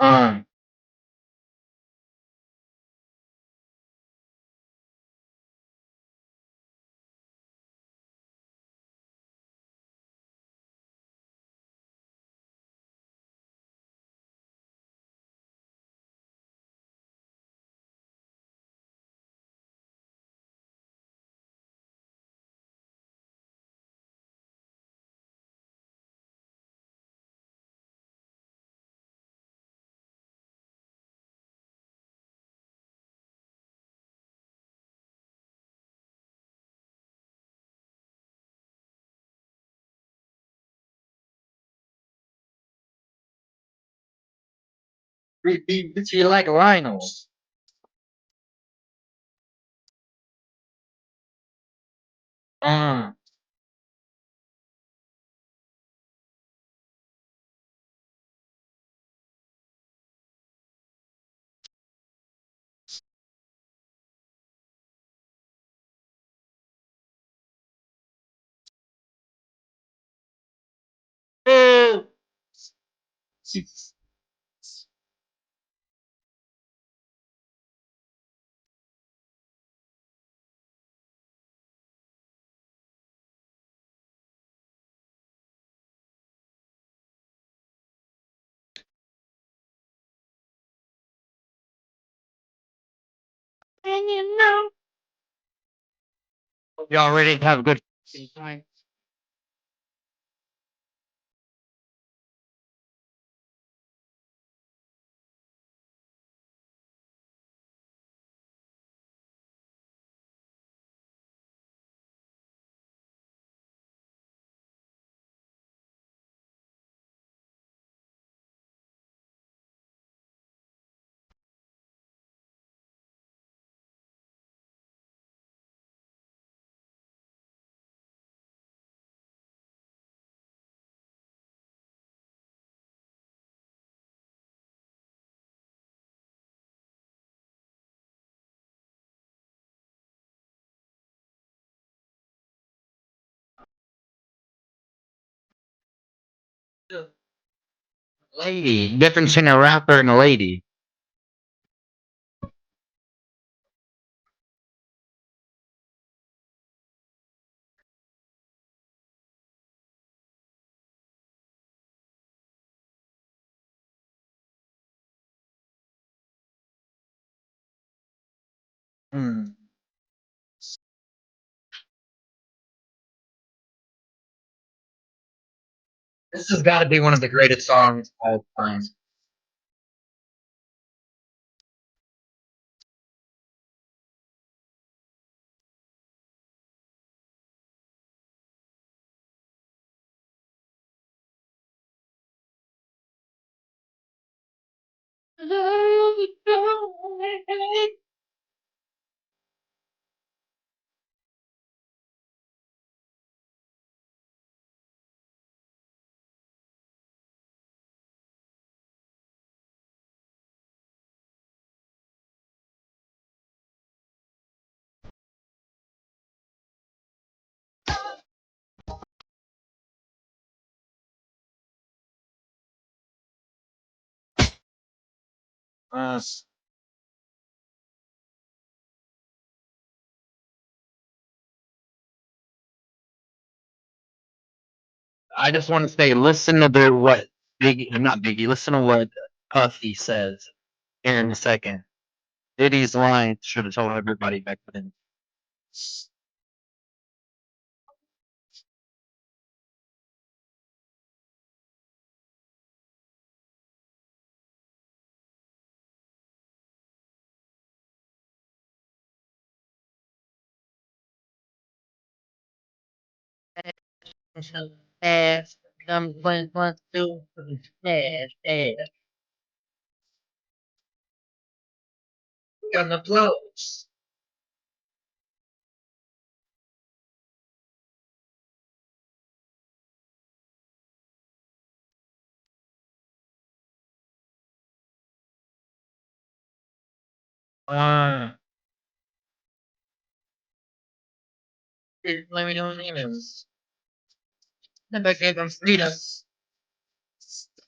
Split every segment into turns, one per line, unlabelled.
Um, do you like rhinos? Um, oh, and you know, you already have a good time. Lady, difference in a rapper and a lady. Hmm. This has got to be one of the greatest songs of all time. Uh, I just want to say, listen to what Biggie, not Biggie, listen to what Puffy says here in a second. Diddy's line should have told everybody back then. Fast, one, two, fast, fast. Gonna close. Uh, let me know names. Never gave them freedom.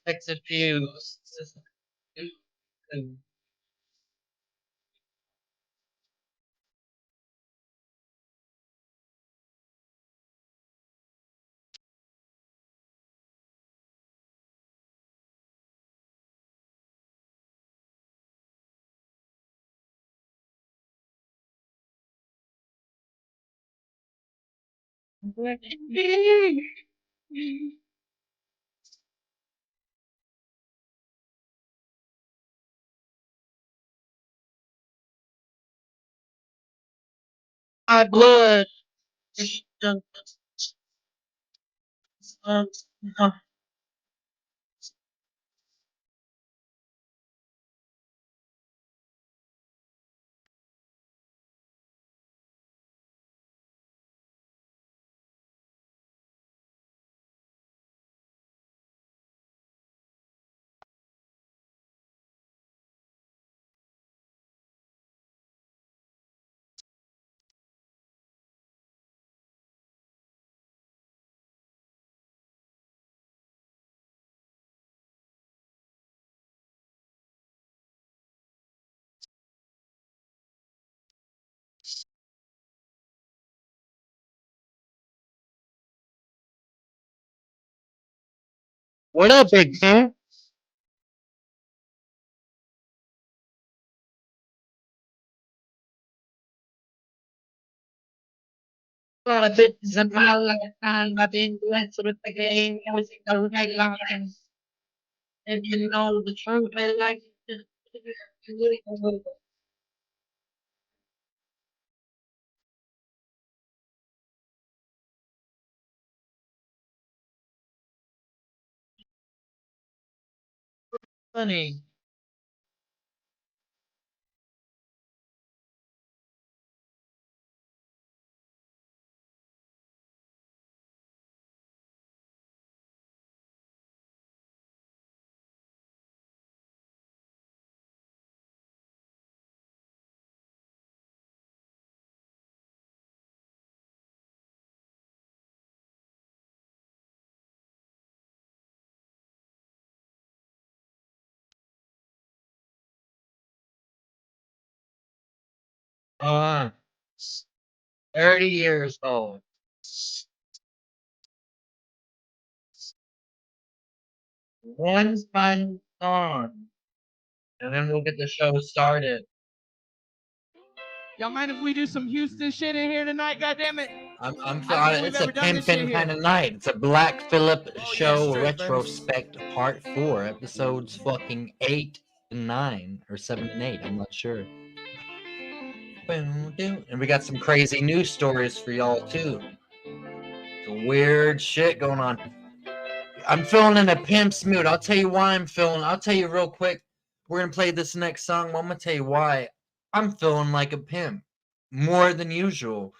Execute. My blood. What up, big man? A lot of bitches in my lifetime. I've been blessed with the game. I was a right line. And you know the truth. I like it. Funny. Uh, 30 years old. One fun song. And then we'll get the show started.
Y'all mind if we do some Houston shit in here tonight? God damn it!
I'm
I don't think we've
it's a
ever done this shit
pimpin'
here.
kind of night. It's a Black Phillip
Oh, yeah,
show
straight, baby.
retrospect part 4, episodes fucking 8 and 9 or 7 and 8. I'm not sure. And we got some crazy news stories for y'all too. Some weird shit going on. I'm feeling in a pimp's mood. I'll tell you why I'm feeling. I'll tell you real quick. We're gonna play this next song. I'm gonna tell you why I'm feeling like a pimp more than usual.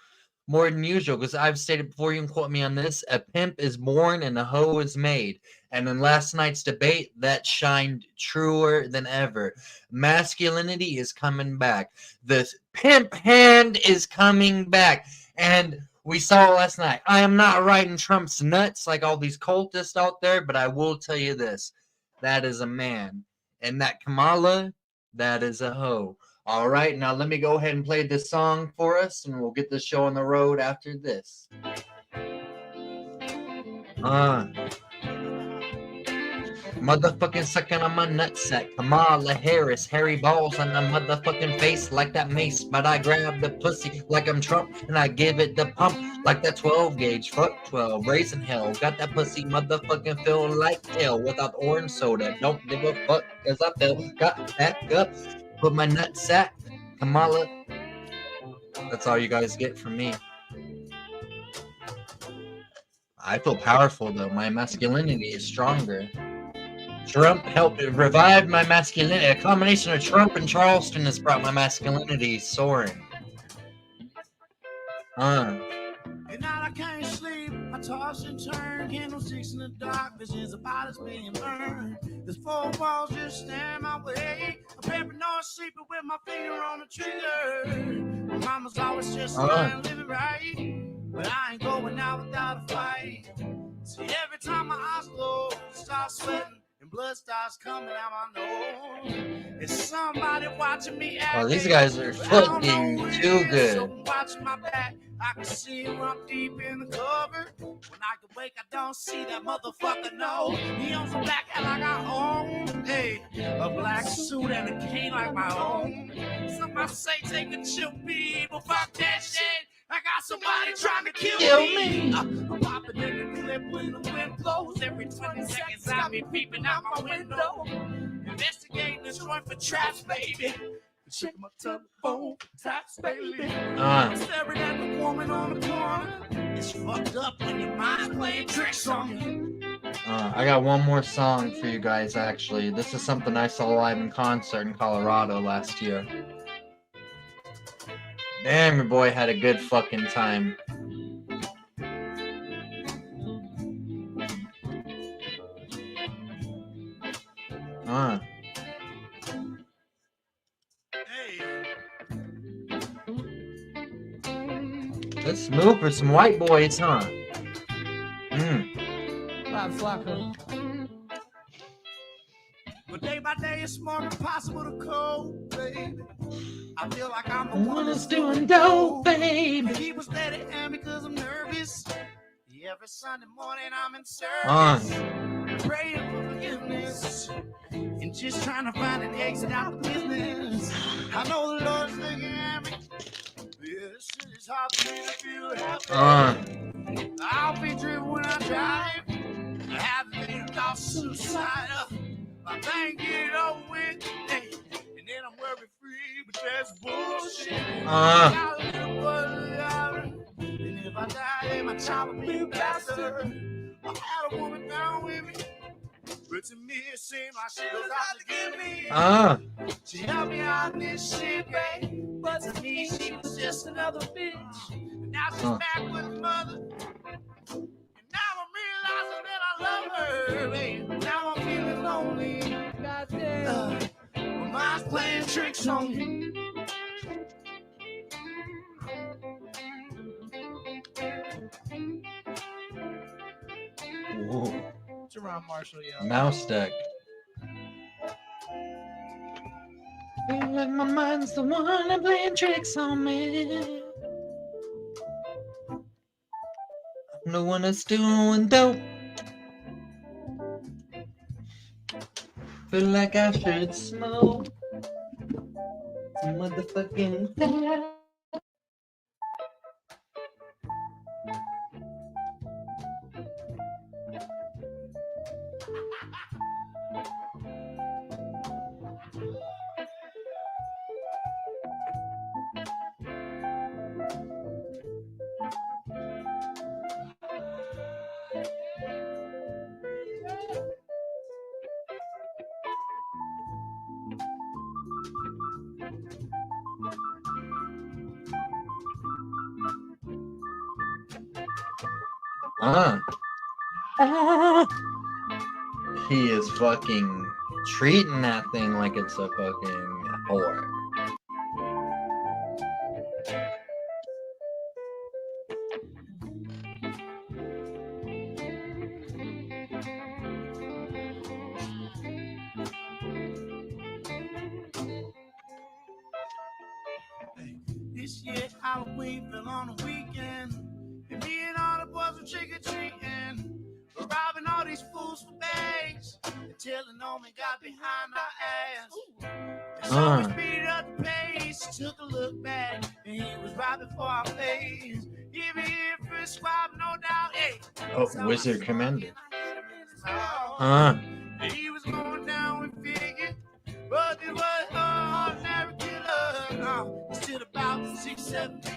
More than usual, because I've stated before, you can quote me on this, a pimp is born and a hoe is made. And in last night's debate, that shined truer than ever. Masculinity is coming back. The pimp hand is coming back. And we saw last night. I am not riding Trump's nuts like all these cultists out there, but I will tell you this. That is a man. And that Kamala, that is a hoe. All right, now let me go ahead and play this song for us, and we'll get the show on the road after this. Motherfucking sucking on my nutsack. Kamala Harris, hairy balls on the motherfucking face like that mace. But I grab the pussy like I'm Trump, and I give it the pump like that 12 gauge. Fuck 12, raising hell. Got that pussy motherfucking feel like hell without orange soda. Don't give a fuck, cause I feel got back up. Put my nutsack, Kamala. That's all you guys get from me. I feel powerful though. My masculinity is stronger. Trump helped revive my masculinity. A combination of Trump and Charleston has brought my masculinity soaring.
At night I can't sleep, I toss and turn, candlesticks in the dark, visions of bodies being burned. There's 4 walls just stand my way. I'm paranoid sleeping with my finger on the trigger. My mama's always just living right, but I ain't going out without a fight. See, every time my eyes close, I start sweating and blood starts coming out my nose. It's somebody watching me act.
Oh, these guys are fucking too good.
So watch my back. I can see him up deep in the cover. When I can wake, I don't see that motherfucker. No, he owns a black hat like I own. Hey, a black suit and a cane like my own. Somebody say take a chill beat, but fuck that shit. I got somebody trying to kill me. I'm popping in the clip when the wind blows. Every 20 seconds I be peeping out my window. Investigating the joint for traps, baby. Check my telephone, taps, baby. I'm staring at the woman on the corner. It's fucked up when your mind's playing tricks on you.
I got one more song for you guys, actually. This is something I saw live in concert in Colorado last year. Damn, your boy had a good fucking time. Let's smooth for some white boys, huh?
But day by day it's more impossible to cope, baby. I feel like I'm the one that's doing dope, baby. He was steady and because I'm nervous. Every Sunday morning I'm in service, praying for forgiveness and just trying to find an exit out of business. I know the Lord's looking at me. Yes, it's hard for me to feel happy. I'll be driven when I drive. I haven't been thought suicide. I think it over with, hey, and then I'm worry free, but that's bullshit. And if I die, then my child will be a bastard. I had a woman down with me, but to me it seemed like she was out to get me. She helped me out in this shit, babe, but to me she was just another bitch. And now she's back with her mother. And now I'm realizing that I love her, babe. Now I'm feeling lonely. Goddamn, my mind's playing tricks on me.
Whoa.
Jerome Marshall, yeah.
Mouse deck. Feel like my mind's the one that playing tricks on me. I'm the one that's doing dope. Feel like I should smoke some motherfucking thing. He is fucking treating that thing like it's a fucking whore.
This year Halloween fell on a weekend, and me and all the boys were trick-or-treating. We're robbing all these fools for bags, until the Norman got behind our ass. And so we speeded up the pace, took a look back, and he was right before our face. Give me here for a squab, no doubt. Hey,
Oh, Wizard Commander.
He was going down with figure, but it was an ordinary killer. No, he's still about 6, 7 feet.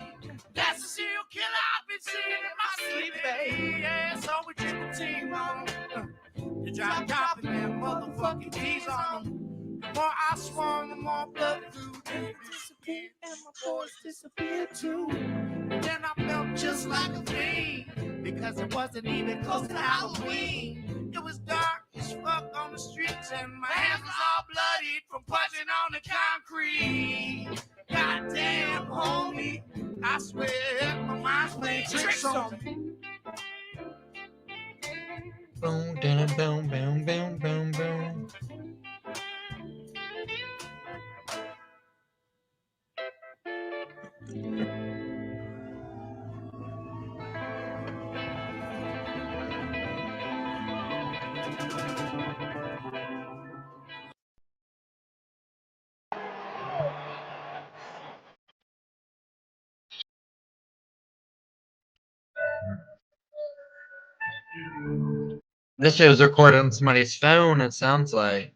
That's the serial killer I've been seeing in my sleep, baby. Yeah, so we took the team on. They tried dropping them motherfucking keys on them. The more I swung, the more blood flew. They disappeared, and my boys disappeared too. And then I felt just like a fiend, because it wasn't even close to Halloween. It was dark as fuck on the streets, and my hands was all bloodied from punching on the concrete. Goddamn, homie, I swear my mind's playing tricks on me.
Boom, boom, boom, boom, boom, boom. This shit was recorded on somebody's phone, it sounds like.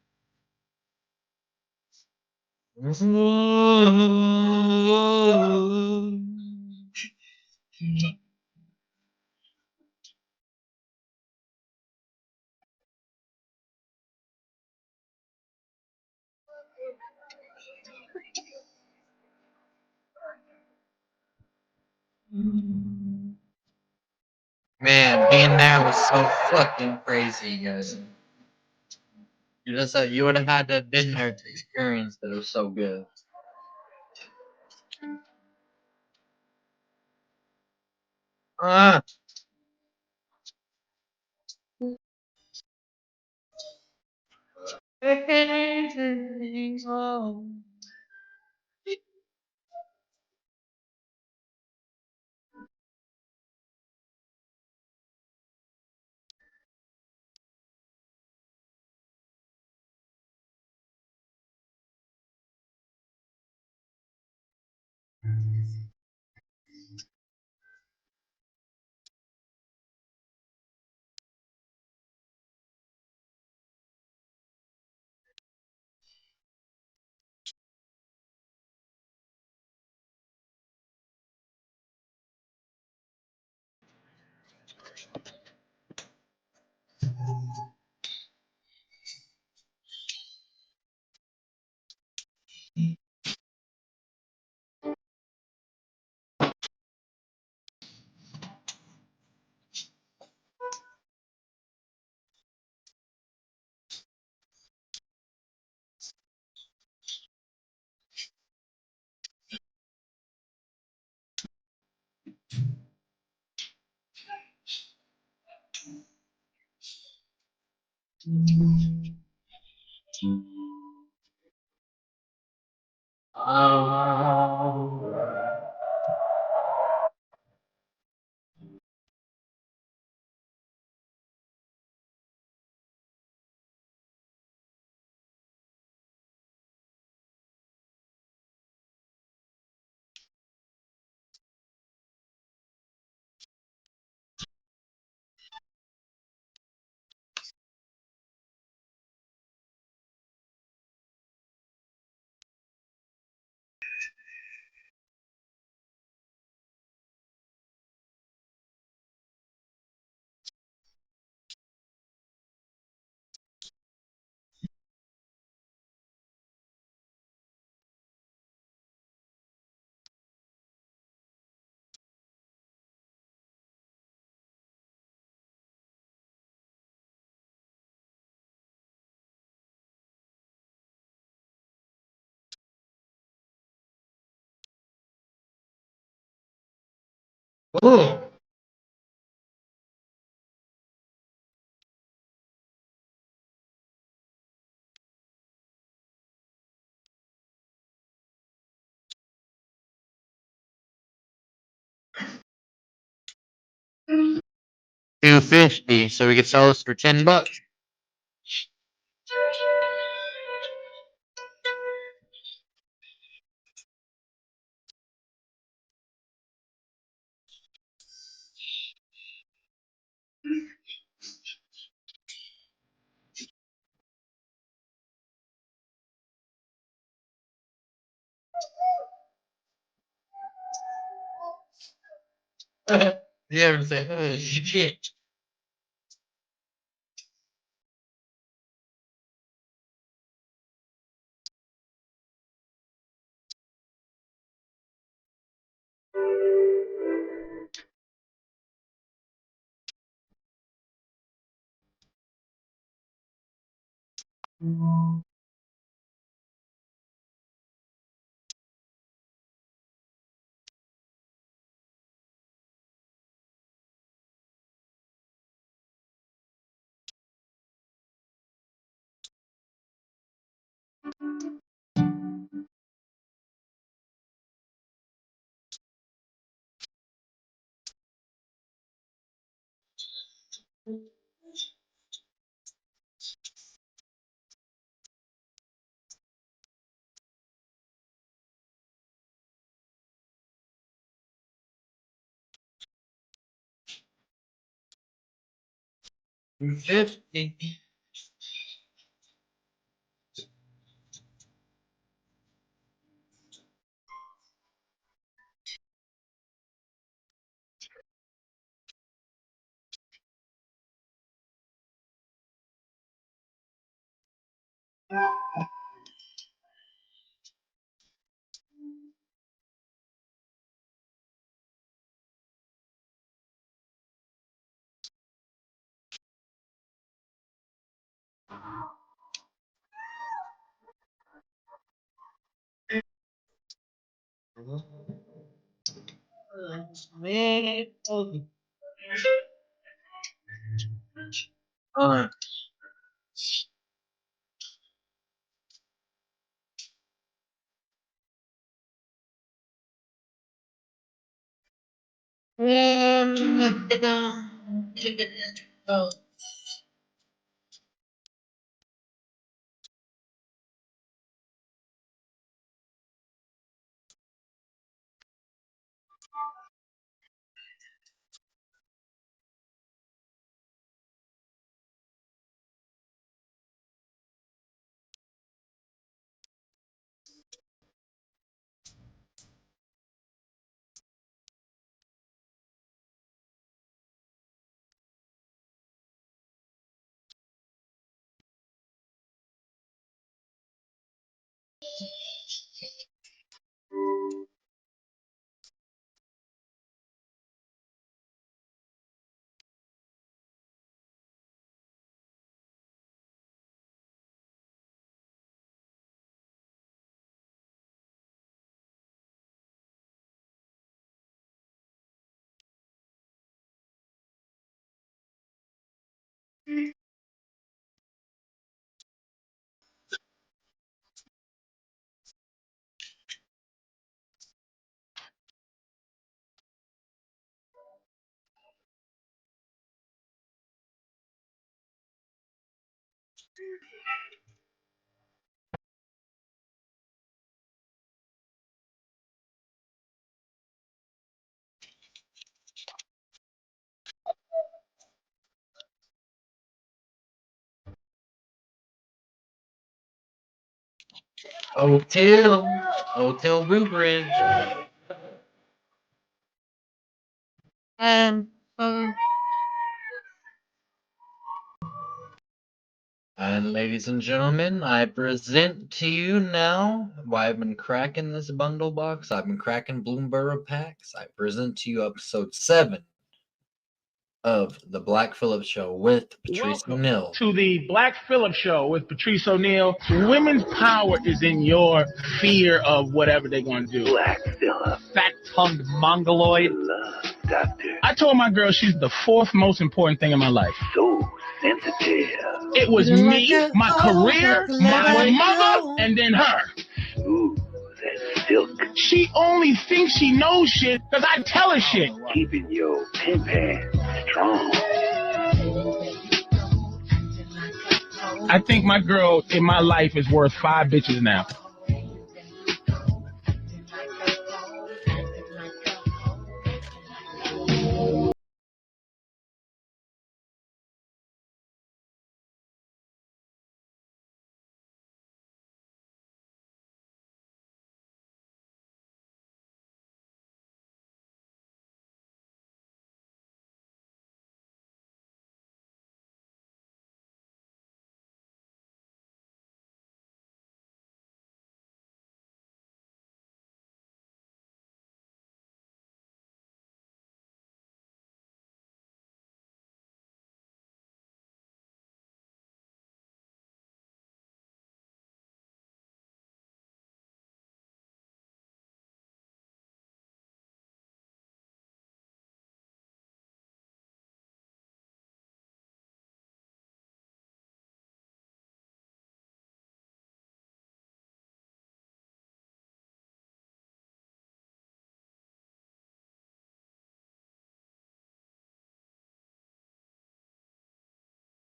Man, being there was so fucking crazy, guys. You would have had to have been there to experience that. It was so good. Ah. Ooh. 250, so we could sell this for $10. You ever say, oh, shit. 250. Hotel Rubridge. And ladies and gentlemen, I present to you now why I've been cracking this bundle box. I've been cracking Bloomberg packs. I present to you episode 7 of the Black Phillip Show with Patrice O'Neill.
To the Black Phillip Show with Patrice O'Neill. Women's power is in your fear of whatever they're going to do.
Black Phillip.
Fat-tongued mongoloid.
Love, doctor.
I told my girl she's the 4th most important thing in my life.
So sensitive.
It was me, my career, my mother, and then her.
Ooh, that silk.
She only thinks she knows shit because I tell her shit.
Keeping your pin pants strong.
I think my girl in my life is worth 5 bitches now.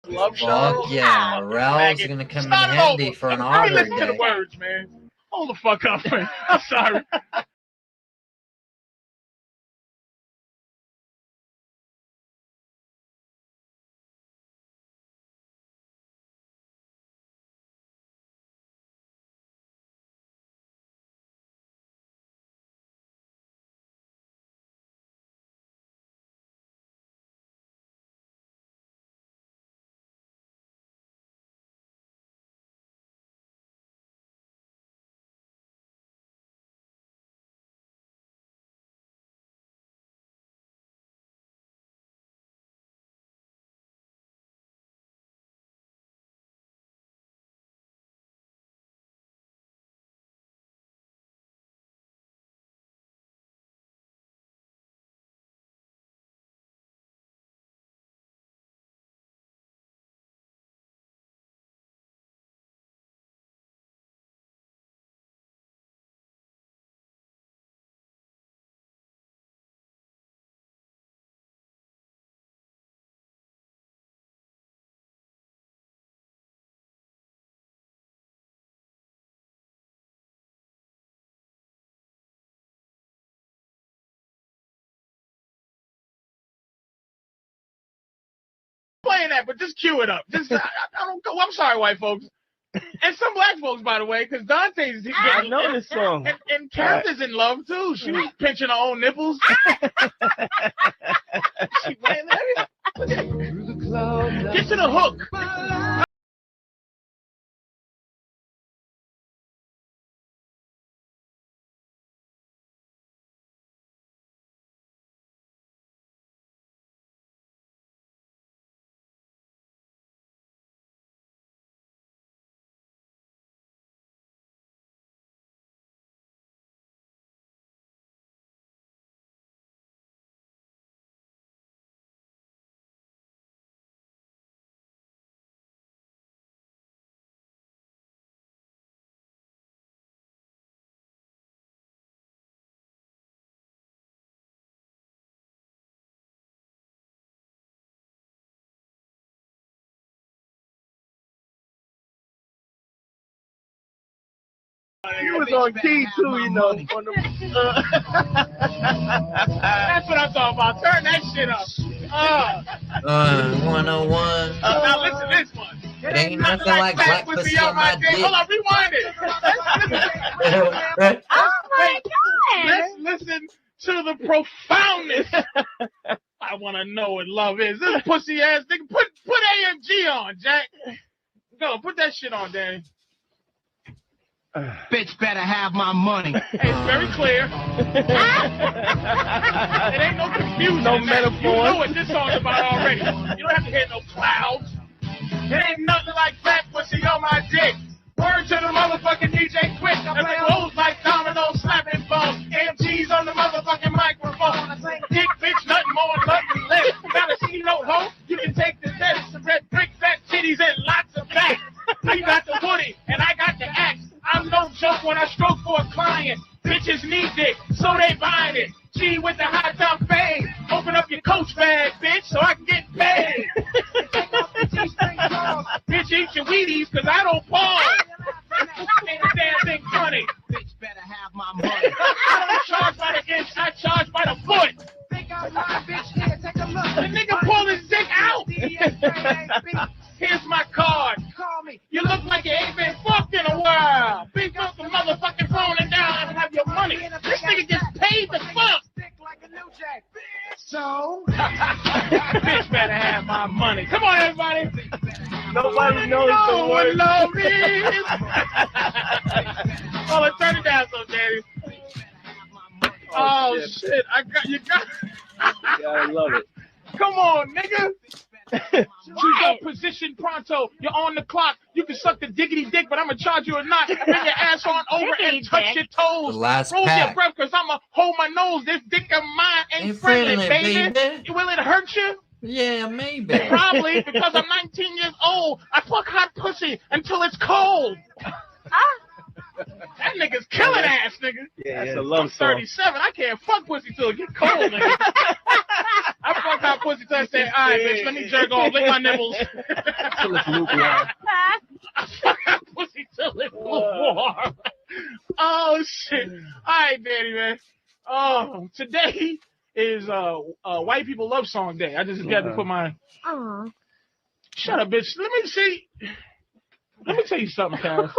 Love show.
Fuck yeah, Ralph's gonna come in handy for an
I
auger
listen to the
day.
words, man. Hold the fuck up, man. I'm sorry. that, but just cue it up. Just I don't go. I'm sorry, white folks. And some black folks, by the way, because Dante's.
I know this song.
And Karen's in love, too. She was pinching her own nipples. She playing that. Get to the hook.
You was on key too, you know.
That's what I'm talking about. Turn that shit up.
101.
Now listen to this one.
It ain't nothing like black pussy on my dick.
Hold on, rewind it.
Oh my God.
Let's listen to the profoundness. I want to know what love is. This pussy ass nigga. Put AMG on, Jack. Go, put that shit on, Danny.
Bitch better have my money.
Hey, it's very clear. It ain't no confusion.
No metaphor.
You know what this song's about already. You don't have to hear no clouds. It ain't nothing like black pussy on my dick. Word to the motherfucking DJ Quick. That's like clothes like dominoes slapping bones. AMG's on the motherfucking microphone. Dick bitch, nothing more, nothing less. Gotta see no hoe. You can take the test. Some red brick, fat titties, and lots of back. You got the woody, and I got the axe. I'm no joke when I stroke for a client. Bitches need dick, so they buying it. G with the high top fade. Open up your coach bag, bitch, so I can get paid. Bitch, eat your Wheaties, cause I don't pause. Ain't a damn thing funny.
Bitch better have my money.
I don't charge by the inch, I charge by the foot.
Think I'm lying, bitch. Here, take a look.
The nigga pull his dick out. Here's my card.
Call me.
You look like you ain't been fucked in a while. Pick up the motherfucking phone and down and have your money. This nigga gets paid to fuck.
Stick like a new jack. So.
Bitch better have my money. Come on, everybody.
Nobody knows the
No one
word.
love is. Oh, let's turn it down, so Daddy. Oh shit! You got.
Yeah, I love it.
Come on, nigga. Choose your position pronto. You're on the clock. You can suck the diggity dick, but I'm gonna charge you a knot. Bring your ass on over and touch your toes.
The last
Hold your
pack.
breath, cause I'ma hold my nose. This dick of mine ain't friendly, baby. Will it hurt you?
Yeah, maybe.
Probably, because I'm 19 years old. I fuck hot pussy until it's cold. That nigga's killing ass, nigga.
Yeah, that's a love
I'm
song.
37. I can't fuck pussy till it get cold, nigga. I fuck hot pussy till I say, all right, bitch, let me jerk off, lick my nipples.
Till it's lukewarm.
I fuck hot pussy till it's lukewarm. Oh, shit. All right, Danny, man. Oh, today is White People Love Song Day. I just got to put my...
Aw.
Shut up, bitch. Let me tell you something, Kara.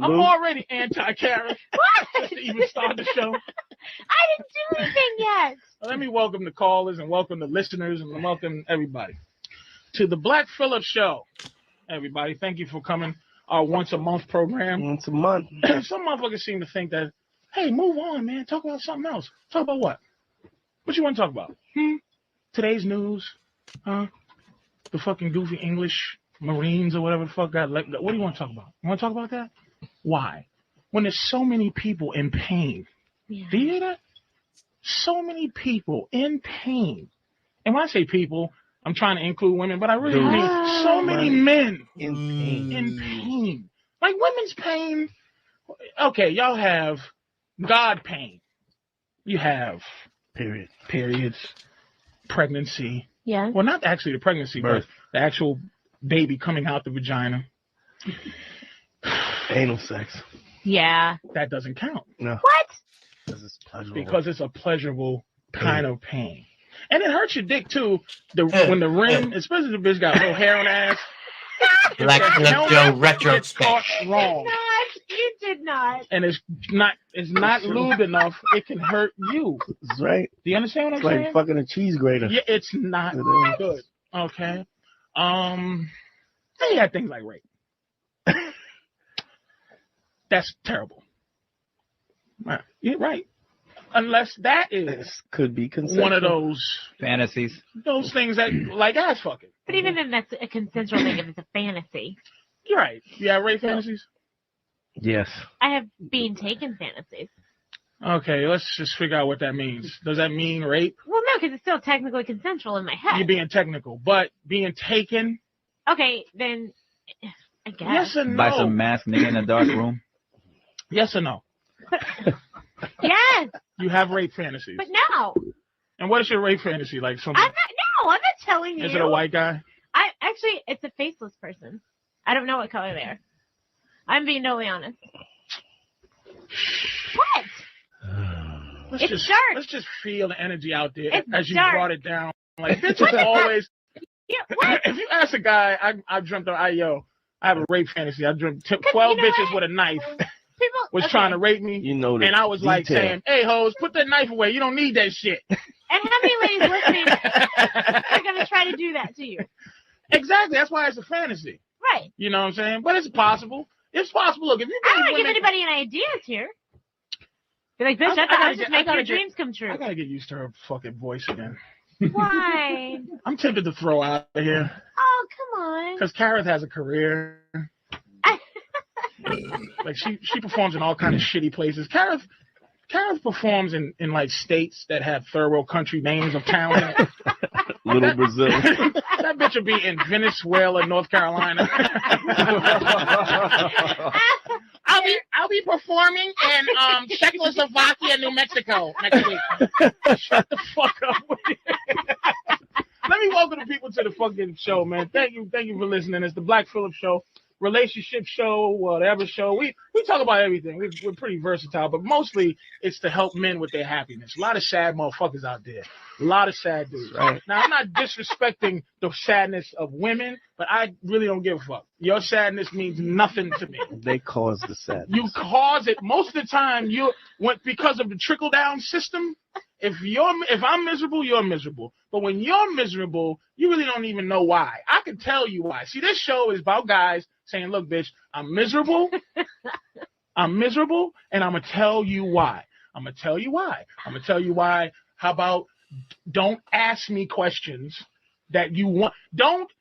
I'm already anti-Kara. Just to even start the show.
I didn't do anything yet.
Let me welcome the callers and welcome the listeners and welcome everybody to the Black Phillip Show. Everybody, thank you for coming. Our once a month program.
Once a month.
Some motherfuckers seem to think that, hey, move on, man. Talk about something else. Talk about what? What you want to talk about? Today's news? Huh? The fucking goofy English Marines or whatever the fuck got let go. What do you want to talk about? You want to talk about that? Why? When there's so many people in pain.
Yeah.
Do you hear that? So many people in pain. And when I say people, I'm trying to include women, but I really mean so many men
In pain.
in pain. Like women's pain. Okay, y'all have God pain. You have periods, pregnancy.
Yeah.
Well, not actually the pregnancy,
Birth.
but the actual baby coming out the vagina.
Anal sex.
Yeah.
That doesn't count
No.
What?
Because it's pleasurable.
because it's a pleasurable kind of pain. And it hurts your dick too. When the rim, especially the bitch got little hair on the ass.
Like Joe retrospect.
Wrong.
You did not.
And it's not lubed enough. It can hurt you.
That's right.
Do you understand what I'm
It's
saying?
like fucking a cheese grater.
Yeah, it's not good. Okay. Then you got things like rape. That's terrible. Right. You're right. Unless that is
This could be consensual.
one of those
Fantasies.
things that like ass fucking.
But even then, that's a consensual thing if it's a fantasy.
You're right. You have rape fantasies?
Yes.
I have being taken fantasies.
Okay, let's just figure out what that means. Does that mean rape?
Well, no, because it's still technically consensual in my head.
You're being technical, but being taken?
Okay, then I guess.
Yes or no?
By some masked nigga in a dark room.
Yes or no?
Yes,
You have rape fantasies.
but no.
And what is your rape fantasy? Like something?
I'm not telling you.
Is it a white guy?
Actually, it's a faceless person. I don't know what color they are. I'm being totally honest. What? It's dark.
Let's just feel the energy out there
It's
as you
dark.
brought it down. Like this is always.
Yeah, what?
If you ask a guy, I dreamt of I have a rape fantasy. I dreamt 12 bitches
what?
with a knife
People
was trying to rape me,
You know that.
and I was like saying, "Hey hoes, put that knife away. You don't need that shit."
And how many ladies listening are going to try to do that to you?
Exactly. That's why it's a fantasy.
Right.
You know what I'm saying? But it's possible. It's possible. Look, if you
I don't want to
women,
give anybody any ideas here. Be like, bitch, I thought I was just making your dreams come true.
I gotta get used to her fucking voice again.
Why?
I'm tempted to throw out of here
Oh, come on.
because Kareth has a career. Like she performs in all kind of shitty places. Kareth performs in like states that have third world country names of towns in it.
Little Brazil.
That bitch will be in Venezuela, North Carolina. I'll be performing in Czechoslovakia, New Mexico next week. Shut the fuck up with you. Let me welcome the people to the fucking show, man. Thank you for listening. It's the Black Phillip Show, relationship show, whatever show. We talk about everything. We're pretty versatile, but mostly it's to help men with their happiness. A lot of sad motherfuckers out there. A lot of sad dudes.
Right.
Now, I'm not disrespecting the sadness of women, but I really don't give a fuck. Your sadness means nothing to me.
They cause the sadness.
You cause it most of the time. Because of the trickle down system. If I'm miserable, you're miserable. But when you're miserable, you really don't even know why. I can tell you why. See, this show is about guys saying, "Look, bitch, I'm miserable. I'm miserable, and I'm gonna tell you why. I'm gonna tell you why. How about don't ask me questions that you want. Don't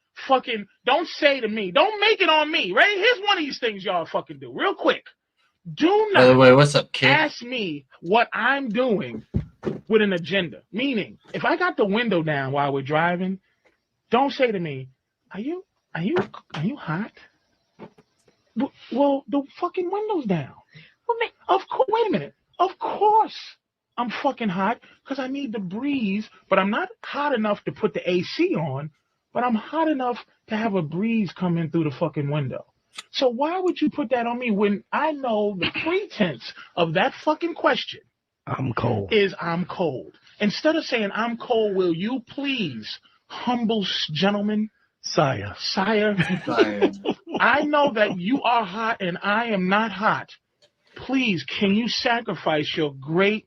say to me. Don't make it on me. Right? Here's one of these things y'all fucking do real quick. Do
By the
not
way, what's up, kid?
ask me what I'm doing with an agenda. Meaning, if I got the window down while we're driving, don't say to me, "Are you hot?" Well, the fucking window's down. Wait a minute. Of course I'm fucking hot because I need the breeze, but I'm not hot enough to put the AC on, but I'm hot enough to have a breeze come in through the fucking window. So why would you put that on me when I know the pretense of that fucking question
I'm cold.
is I'm cold? Instead of saying I'm cold, will you please, humble gentleman,
Sire.
I know that you are hot and I am not hot. Please, can you sacrifice your great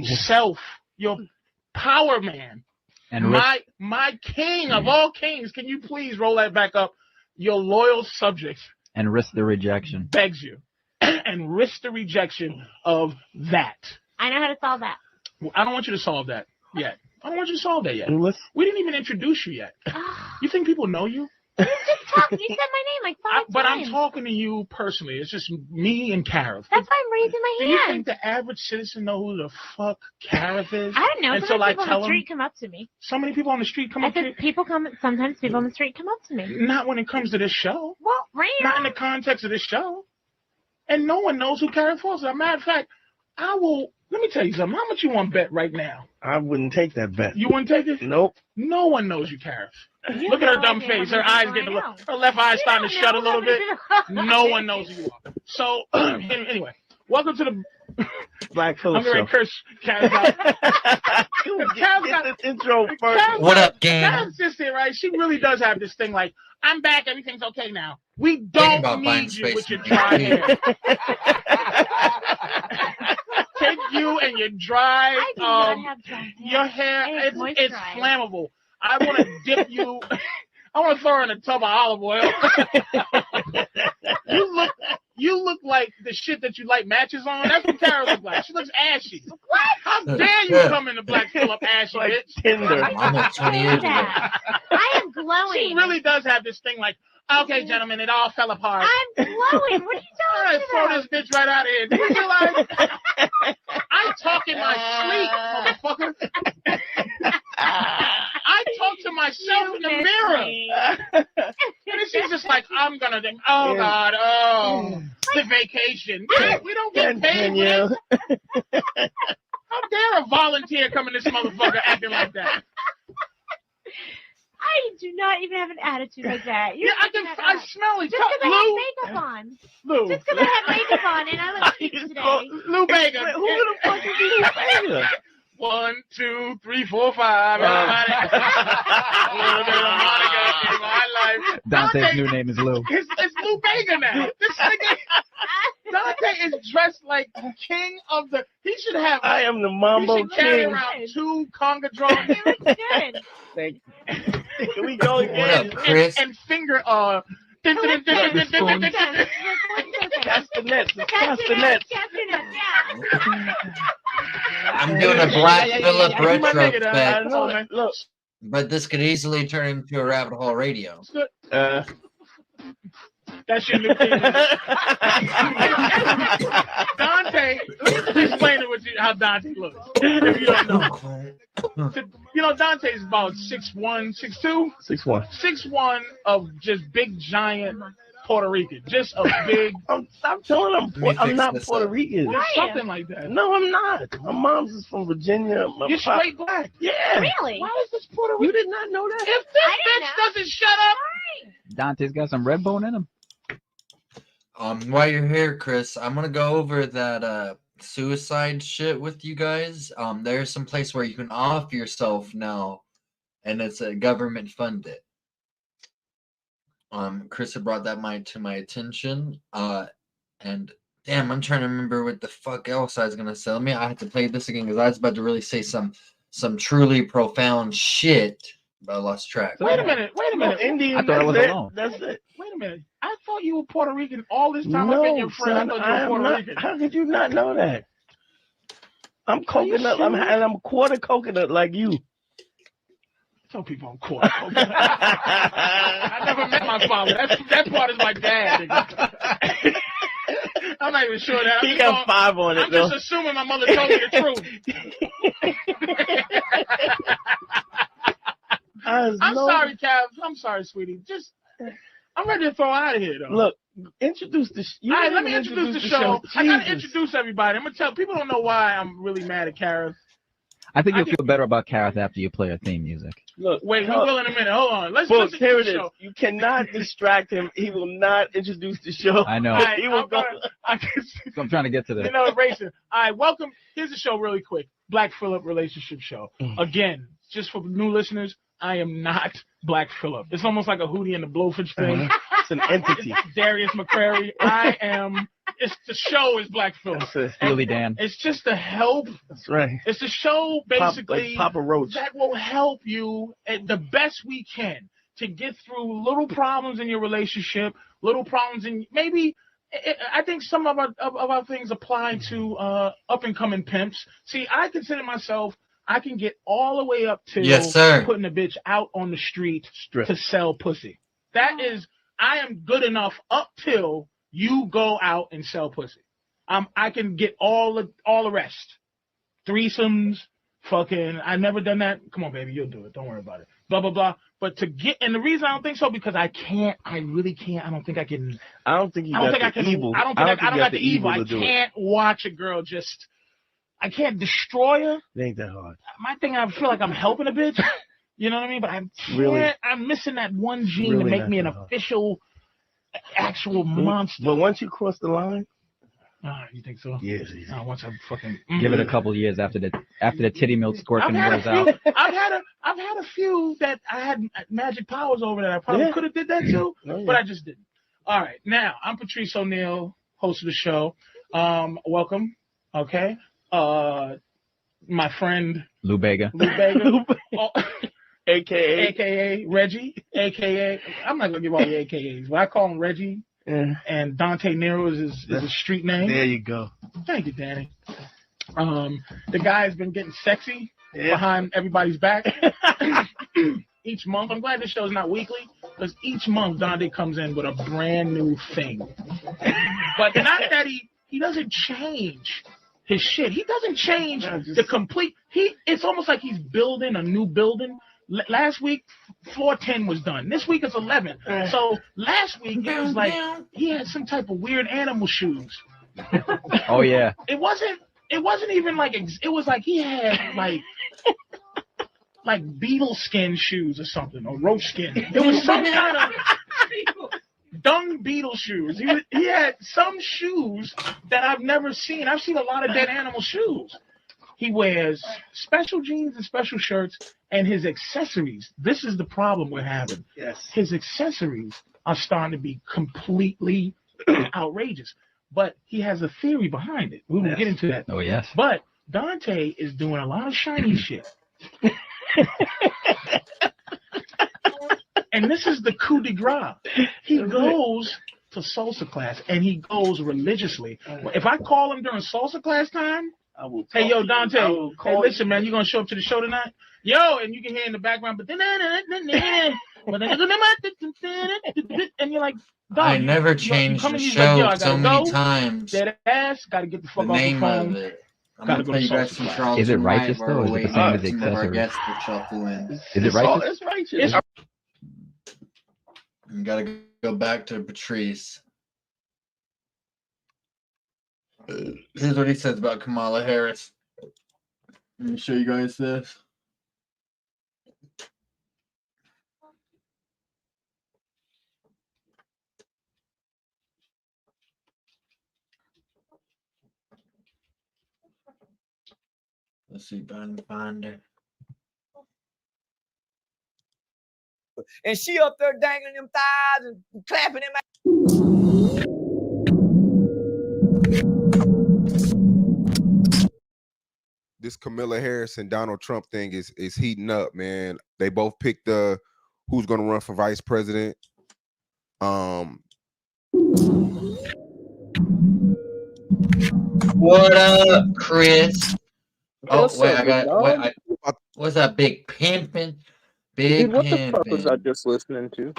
self, your power man,
And
my king of all kings? Can you please roll that back up? Your loyal subject
risk the rejection.
begs you, and risk the rejection of that.
I know how to solve that.
I don't want you to solve that yet. We didn't even introduce you yet. You think people know you?
You just talked. You said my name like 5 times.
But I'm talking to you personally. It's just me and Kareth.
That's why I'm raising my
Do
hand.
you think the average citizen know who the fuck Kareth is?
I don't know.
And
Sometimes
so,
people on the street come up to me.
So many people on the street come
I
up to you?
said sometimes people on the street come up to me.
Not when it comes to this show.
Well, right
Not in the context of this show. And no one knows who Kareth was. As a matter of fact, let me tell you something. How much you want to bet right now?
I wouldn't take that bet.
You wouldn't take it?
Nope.
No one knows you, Kareth. Look at her dumb face. Her eyes getting her left eye starting to shut a little bit. No one knows who you are. So anyway, welcome to
Black
I'm
Phillip
going
show.
to curse Kaz out.
Get this intro first.
What up, gang?
Kaz just it, right? She really does have this thing like, I'm back, everything's okay now. We
Think
don't
about buying
need you
space
with your
in
dry
DC.
hair. Take you and your dry,
I do not have dry hair.
your hair,
It's
it's
moisturized.
flammable. I want to dip you. I want to throw her in a tub of olive oil. You look like the shit that you light matches on. That's what Tara looks like. She looks ashy. What? How dare you come into Black Phillip ashy,
Like
bitch?
Tinder.
Almost 20 years ago.
I am glowing.
She really does have this thing like, okay, gentlemen, it all fell apart.
I'm glowing. What are you
All
talking
right, throw
about?
this bitch right out of here. Do you realize I talk in my sleep, motherfucker? I talk to myself in the mirror. And she's just like, I'm gonna think, oh God, oh, the vacation. We don't get paid for this. How dare a volunteer come in this motherfucker acting like that?
I do not even have an attitude like that. You're
Yeah, I smell it.
just because I have makeup on.
Lou.
Just because I have makeup on and I look cute today.
Lou Bega.
Who the fuck is Lou Bega?
1, 2, 3, 4, 5. Everybody. A little bit of Monica in my life.
Dante's new name is Lou.
It's Lou Bega now. This nigga, Dante is dressed like king of the. He should have.
I am the
He
Mambo
should carry
King.
around 2 conga drums
It looks good.
Thank you. Here we go
What
again.
up, Chris?
and finger.
Castanets. Castanets.
I'm doing a Black Phillip
You my nigga, though. I
retrospect,
know, man.
Look.
but this could easily turn into a rabbit hole radio.
That's your new thing. Dante, let me explain it with you how Dante looks. If you don't know. You know, Dante's about 6'1", 6'2",
6'1".
6'1" of just big giant Puerto Rican. Just a big
Stop telling them
Let me
I'm
fix
not
this
Puerto
up.
Rican.
something like that.
No, I'm not. My mom's is from Virginia. My
You're
pop-
straight black.
Yeah.
Really?
Why is this Puerto Rican?
You did not know that?
If
I
this
didn't
bitch
know.
doesn't shut up,
Dante's got some red bone in him.
While you're here, Chris, I'm gonna go over that suicide shit with you guys. There's some place where you can off yourself now, and it's government funded. Chris had brought that to my attention. And damn, I'm trying to remember what the fuck else I was gonna say. I had to play this again because I was about to really say some truly profound shit, but I lost track.
wait a minute.
Indian.
I thought I was
that's it.
alone.
That's it.
Wait a minute. I thought you were Puerto Rican all this time. I've been your friend.
son,
I thought you
I
were
am
Puerto
not.
Rican.
How could you not know that? I'm
Are you
coconut.
sure?
I'm quarter coconut like you.
Tell people I'm quarter coconut. I never met my father. That part is my dad. Nigga. I'm not even sure that.
He got 5 on it
I'm
though.
just assuming my mother told me the truth. I'm sorry, Cav. I'm sorry, sweetie. I'm ready to throw out of here, though.
Look, introduce the.
All right, let me introduce the show. I gotta
Jesus.
introduce everybody. I'm gonna tell people don't know why I'm really mad at Kara.
I think you'll feel better about Kareth after you play her theme music.
Look,
Wait, we
look,
will in a minute. Hold on. Let's
Books,
listen
here
to
it
the
is.
show.
You cannot distract him. He will not introduce the show.
I know.
All right,
He will go.
I can see.
So I'm trying to get to this.
You know, racing. All right, welcome. Here's the show really quick. Black Phillip Relationship Show. Again, just for new listeners, I am not Black Phillip. It's almost like a Hootie and the Blowfish thing.
It's an entity.
Darius McCrary. I am. The show is Black Phillip.
That's it.
Steely Dan.
It's just to help.
That's right.
It's the show basically
like Papa Roach.
that will help you at the best we can to get through little problems in your relationship, little problems in maybe. I think some of our things apply to up and coming pimps. See, I consider myself. I can get all the way up to
Yes, sir.
putting a bitch out on the street
Strip.
to sell pussy. That is, I am good enough up till you go out and sell pussy. I can get all the rest. Threesomes, fucking, I've never done that. Come on, baby, you'll do it. Don't worry about it. Blah, blah, blah. But to get, and the reason I don't think so, because I really can't. I don't think I can.
I don't think you
I don't
got
think
the
I can.
evil.
I don't got the evil. I
to do it.
can't watch a girl just. I can't destroy her.
It ain't that hard.
My thing, I feel like I'm helping a bitch. You know what I mean? But I can't.
Really?
I'm missing that one gene
Really
to make
not
me an
that hard.
official, actual monster.
But once you cross the line,
You think so?
Yes.
Once I fucking
Give it a couple years after the titty milk squirting goes out.
I've had a few that I had magic powers over that I probably could have did that too, but I just didn't. All right, now I'm Patrice O'Neal, host of the show. Welcome. Okay. My friend
Lou Bega.
AKA Reggie, AKA I'm not gonna give all the AKAs, but I call him Reggie. And Dante Nero is his street name.
There you go.
Thank you, Danny. The guy's been getting sexy behind everybody's back each month. I'm glad this show's not weekly, because each month Dante comes in with a brand new thing. But not that he doesn't change his shit. He doesn't change the complete. It's almost like he's building a new building. Last week, floor 10 was done. This week it's 11. So last week it was like he had some type of weird animal shoes.
Oh yeah.
It wasn't even like it was like he had like beetle skin shoes or something, or roach skin. It was some kind of dung beetle shoes. He had some shoes that I've never seen. I've seen a lot of dead animal shoes. He wears special jeans and special shirts, and his accessories. This is the problem we're having.
Yes.
His accessories are starting to be completely outrageous. But he has a theory behind it. We will get into that.
Oh yes.
But Dante is doing a lot of shiny shit. And this is the coup de grace. He goes to salsa class, and he goes religiously. If I call him during salsa class time,
I will.
hey, yo, Dante. Hey, listen, man, you gonna show up to the show tonight? Yo, and you can hear in the background, but and you're like, dog,
I never changed the show so many times.
Dead ass, gotta get the fuck
The
off the
name
phone.
of it. I'm gonna tell you guys some Charleston
Is it righteous
White
though, or
while
is it
we're
the same as
waiting for some of our
accessories?
guests to shuffle in.
Is it righteous?
It's righteous.
You gotta go back to Patrice. Here's what he says about Kamala Harris. Let me show you guys this. Let's see if I can find her.
And she up there dangling them thighs and clapping them.
This Kamala Harris and Donald Trump thing is heating up, man. They both picked who's gonna run for vice president.
What up, Chris? Oh
What's
wait,
up,
I got
dog?
what's that big pimpin'?
Dude, what the fuck was I just listening to?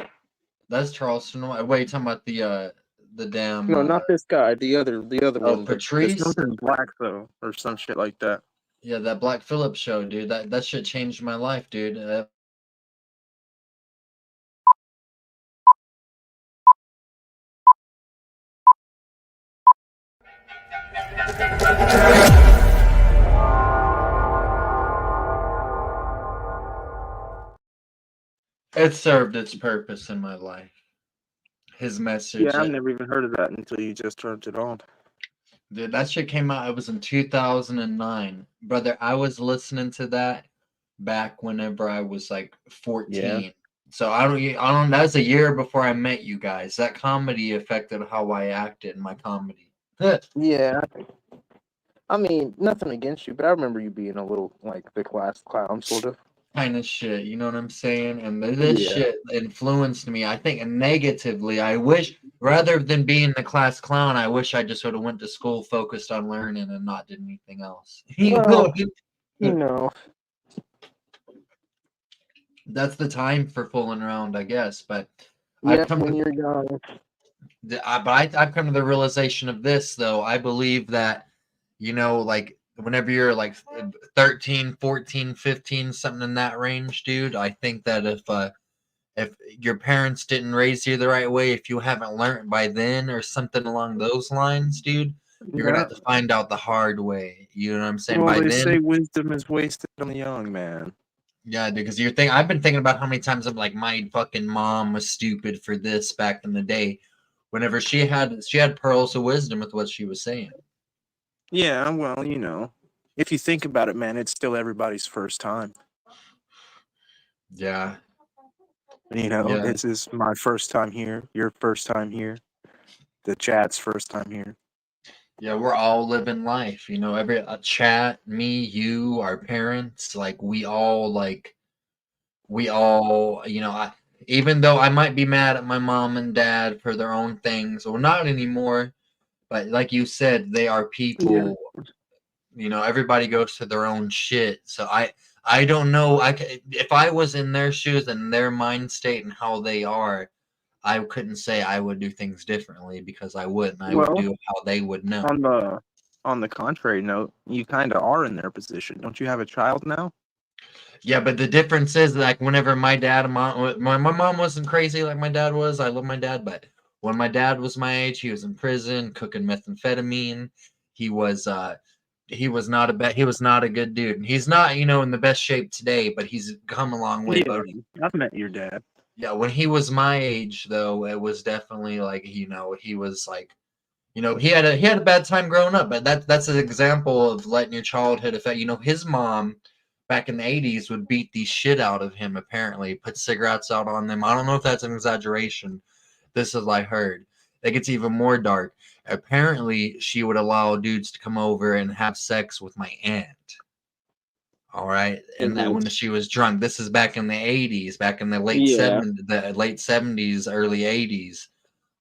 That's Charleston White. Wait, you talking about the damn
No, not this guy. The other one.
Patrice?
It's something black though, or some shit like that.
Yeah, that Black Phillip show, dude. That shit changed my life, dude. It served its purpose in my life. His message.
Yeah, I've never even heard of that until you just turned it on.
Dude, that shit came out. It was in 2009, brother. I was listening to that back whenever I was like 14.
Yeah.
So I don't. That was a year before I met you guys. That comedy affected how I acted in my comedy.
Yeah. I mean, nothing against you, but I remember you being a little like the class clown, sort of.
Kind of shit, you know what I'm saying? And this shit influenced me, I think, negatively. I wish, rather than being the class clown, I wish I just sort of went to school focused on learning and not did anything else.
Well, you know.
That's the time for fooling around, I guess. But
Yeah, when you're young.
I've come to the realization of this, though. I believe that, you know, like, whenever you're like 13, 14, 15, something in that range, dude, I think that if your parents didn't raise you the right way, if you haven't learned by then or something along those lines, dude, you're gonna have to find out the hard way. You know what I'm saying?
Well,
by
they
then,
say wisdom is wasted on the young, man.
yeah, because I've been thinking about how many times I'm like, my fucking mom was stupid for this back in the day. whenever she had pearls of wisdom with what she was saying.
Yeah, well, you know, if you think about it, man, it's still everybody's first time.
Yeah.
You know,
Yeah.
this is my first time here, your first time here, the chat's first time here.
Yeah, we're all living life, you know, a chat, me, you, our parents, like we all, you know, even though I might be mad at my mom and dad for their own things, or not anymore, but like you said, they are people. You know, everybody goes to their own shit. So I don't know. If I was in their shoes and their mind state and how they are, I couldn't say I would do things differently because I wouldn't. I would do how they would know.
On the contrary note, you kind of are in their position. Don't you have a child now?
Yeah, but the difference is like whenever my dad and my mom wasn't crazy like my dad was. I love my dad, but when my dad was my age, he was in prison cooking methamphetamine. He was not a good dude. And he's not, you know, in the best shape today, but he's come a long way.
Yeah,
But
I've met your dad.
yeah, when he was my age though, it was definitely like, you know, he was like, you know, he had a bad time growing up, but that's an example of letting your childhood affect. You know, his mom back in the 80s would beat the shit out of him, apparently, put cigarettes out on them. I don't know if that's an exaggeration. This is I heard. It gets even more dark. Apparently, she would allow dudes to come over and have sex with my aunt. All right. And that when she was drunk. This is back in the 80s, back in the late 70s, early 80s.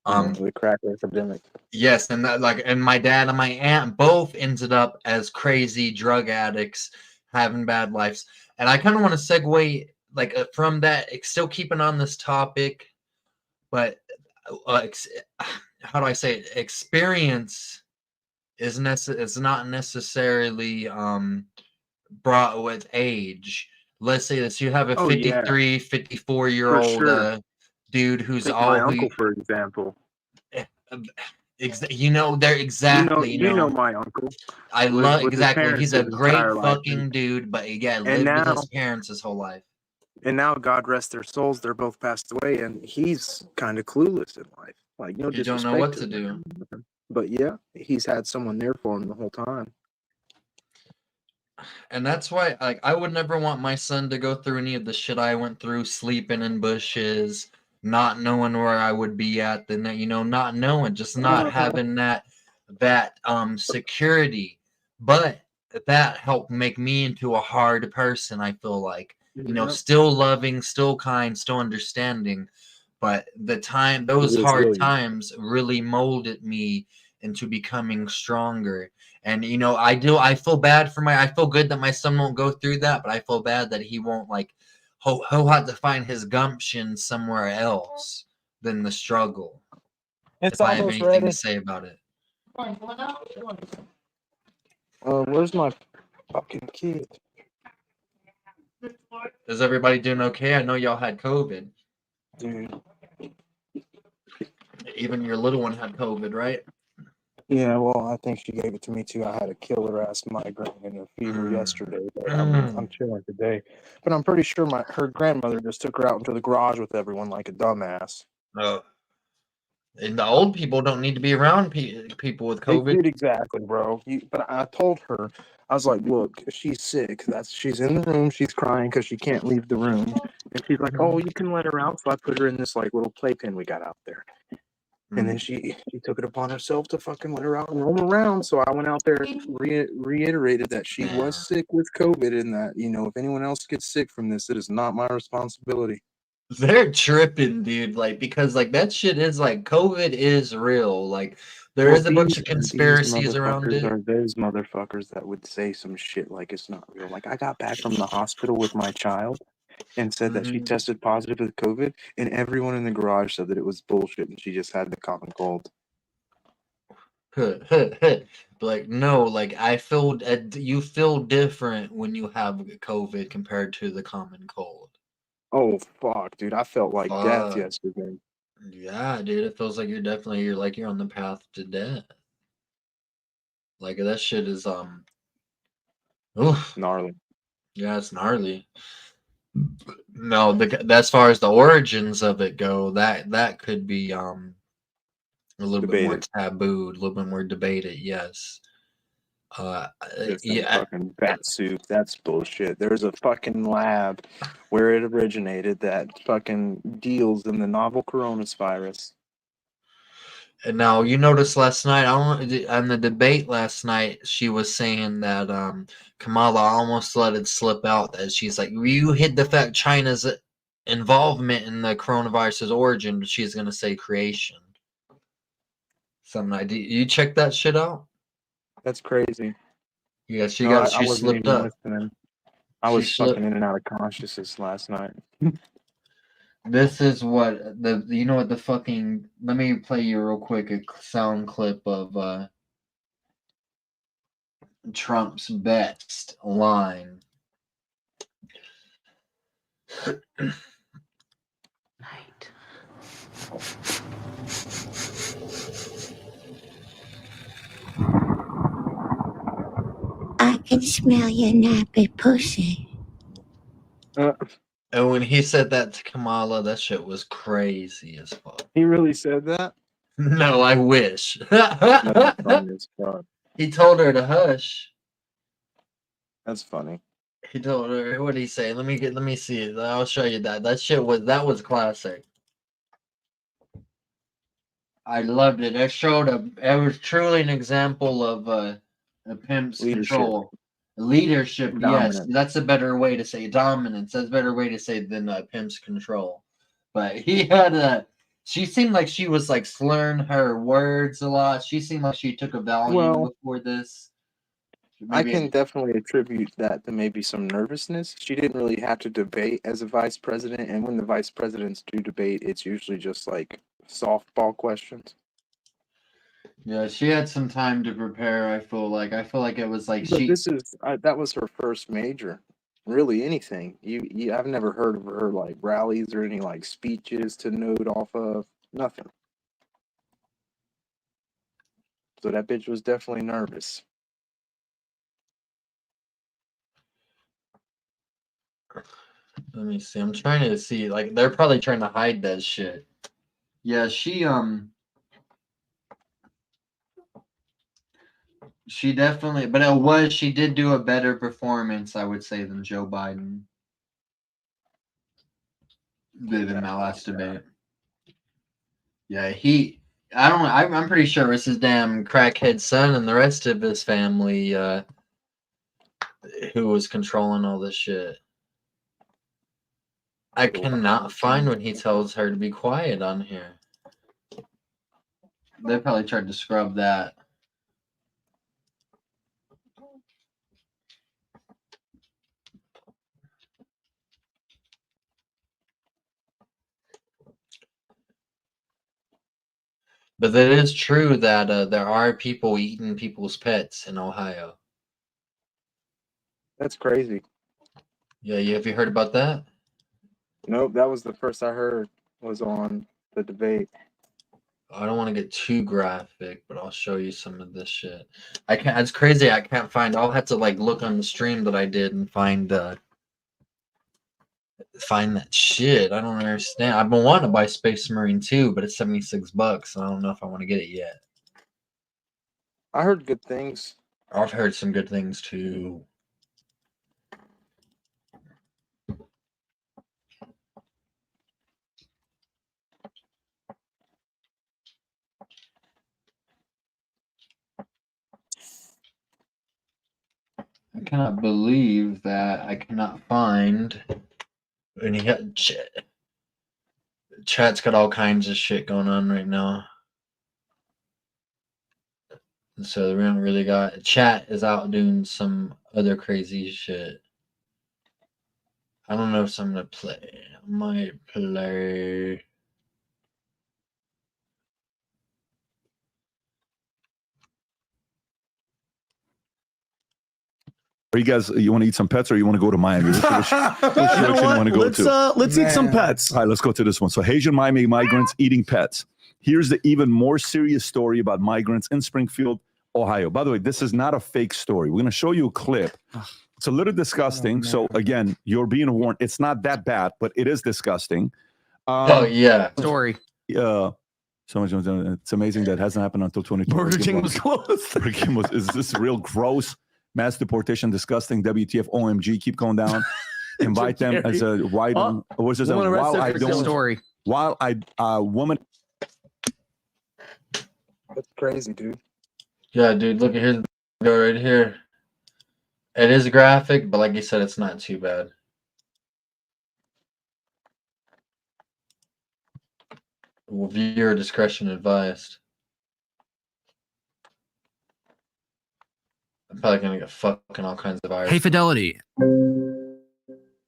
The crack epidemic.
Yes, and and my dad and my aunt both ended up as crazy drug addicts, having bad lives. And I kind of want to segue from that, still keeping on this topic, but how do I say it? Experience is not necessarily brought with age. Let's say this: you have a 53, 54-year-old dude who's
my uncle, for example.
You know, they're exactly.
You know my uncle.
I love exactly. He's a great fucking dude, but yeah, lived with his parents his whole life.
And now, God rest their souls, they're both passed away, and he's kind of clueless in life. Like, no disrespect.
You don't know what to do.
But yeah, he's had someone there for him the whole time.
And that's why, like, I would never want my son to go through any of the shit I went through, sleeping in bushes, not knowing where I would be at, then you know, not knowing, just not having that security. But that helped make me into a hard person. I feel like, you know, still loving, still kind, still understanding. But those hard times really molded me into becoming stronger. And you know, I feel bad for I feel good that my son won't go through that, but I feel bad that he won't he'll have to find his gumption somewhere else than the struggle. If I have anything to say about it.
Where's my fucking kid?
Is everybody doing okay? I know y'all had COVID.
Dude.
Even your little one had COVID, right?
Yeah, well, I think she gave it to me too. I had a killer ass migraine and a fever yesterday, but I'm chilling today. But I'm pretty sure her grandmother just took her out into the garage with everyone like a dumbass.
Oh. And the old people don't need to be around people with COVID.
Dude, exactly, bro. But I told her, I was like, look, she's sick. She's in the room. She's crying because she can't leave the room. And she's like, oh, you can let her out. So I put her in this like little playpen we got out there. And then she took it upon herself to fucking let her out and roam around. So I went out there and reiterated that she was sick with COVID and that, you know, if anyone else gets sick from this, it is not my responsibility.
They're tripping, dude. Like, because like that shit is like COVID is real. Like, there is a bunch of conspiracies around it.
Are those motherfuckers that would say some shit like it's not real. Like, I got back from the hospital with my child and said that she tested positive with COVID, and everyone in the garage said that it was bullshit and she just had the common cold.
Like, no, like you feel different when you have COVID compared to the common cold.
Oh fuck, dude! I felt like death yesterday.
Yeah, dude, it feels like you're on the path to death. Like that shit is
gnarly.
Yeah, it's gnarly. No, as far as the origins of it go, that could be a little bit more
Debated.
tabooed, a little bit more debated. Yes.
Just in
Yeah.
fucking bat soup. That's bullshit. There's a fucking lab where it originated that fucking deals in the novel coronavirus.
And now you noticed last night, I don't on the debate last night, she was saying that Kamala almost let it slip out that she's like, you hid the fact China's involvement in the coronavirus's origin, but she's gonna say creation. Some idea. You check that shit out?
That's crazy.
Yeah, she
No, I
she
wasn't
slipped
even
up.
listening. I
She
was
slipped.
fucking in and out of consciousness last night.
This is what the you know what the fucking let me play you real quick a sound clip of Trump's best line.
I can smell your nappy pussy.
And when he said that to Kamala, that shit was crazy as fuck.
He really said that?
No, I wish.
That's funny as fuck.
He told her to hush.
That's funny.
He told her, what did he say? Let me see it. I'll show you that. That was classic. I loved it. It was truly an example of a pimp's
Leadership.
control. Leadership, yes.
Dominance.
That's a better way to say dominance. That's a better way to say than pimp's control. But he had she seemed like she was like slurring her words a lot. She seemed like she took a Valium before this.
I can definitely attribute that to maybe some nervousness. She didn't really have to debate as a vice president, and when the vice presidents do debate, it's usually just like softball questions.
Yeah, she had some time to prepare. I feel like it was like
But that was her first major, really anything. I've never heard of her like rallies or any like speeches to note off of, nothing. So that bitch was definitely nervous.
Let me see. I'm trying to see. Like they're probably trying to hide that shit. Yeah, she definitely, but she did do a better performance, I would say, than Joe Biden did in that last debate. Yeah, I'm pretty sure it's his damn crackhead son and the rest of his family who was controlling all this shit. I cannot find when he tells her to be quiet on here. They probably tried to scrub that. But it is true that there are people eating people's pets in Ohio.
That's crazy.
Yeah, have you heard about that?
Nope, that was the first I heard was on the debate.
I don't want to get too graphic, but I'll show you some of this shit. I can't. It's crazy. I can't find. I'll have to like look on the stream that I did and find that shit. I don't understand. I've been wanting to buy Space Marine 2, but it's $76. I don't know if I want to get it yet.
I heard good things.
I've heard some good things too. I cannot believe that I cannot find any chat's got all kinds of shit going on right now. So we haven't really got chat is out doing some other crazy shit. I don't know if I'm gonna play. I might play.
Are you guys? You want to eat some pets, or you want to go to Miami? Which direction you want to go to?
Let's eat some pets.
All right, let's go to this one. So, Haitian Miami migrants eating pets. Here's the even more serious story about migrants in Springfield, Ohio. By the way, this is not a fake story. We're going to show you a clip. It's a little disgusting. So, again, you're being warned. It's not that bad, but it is disgusting.
Oh yeah,
story.
So much. It's amazing that hasn't happened until 2020.
Burger King was closed.
Burger King was. Is this real gross? Mass deportation, disgusting. WTF? OMG. Keep going down. Invite them as a white. What's this? While I don't.
Story.
While I woman.
That's crazy, dude.
Yeah, dude. Look at his video right here. It is graphic, but like you said, it's not too bad. Viewer discretion advised. I'm probably gonna get fucking all kinds of viruses.
Hey, Fidelity.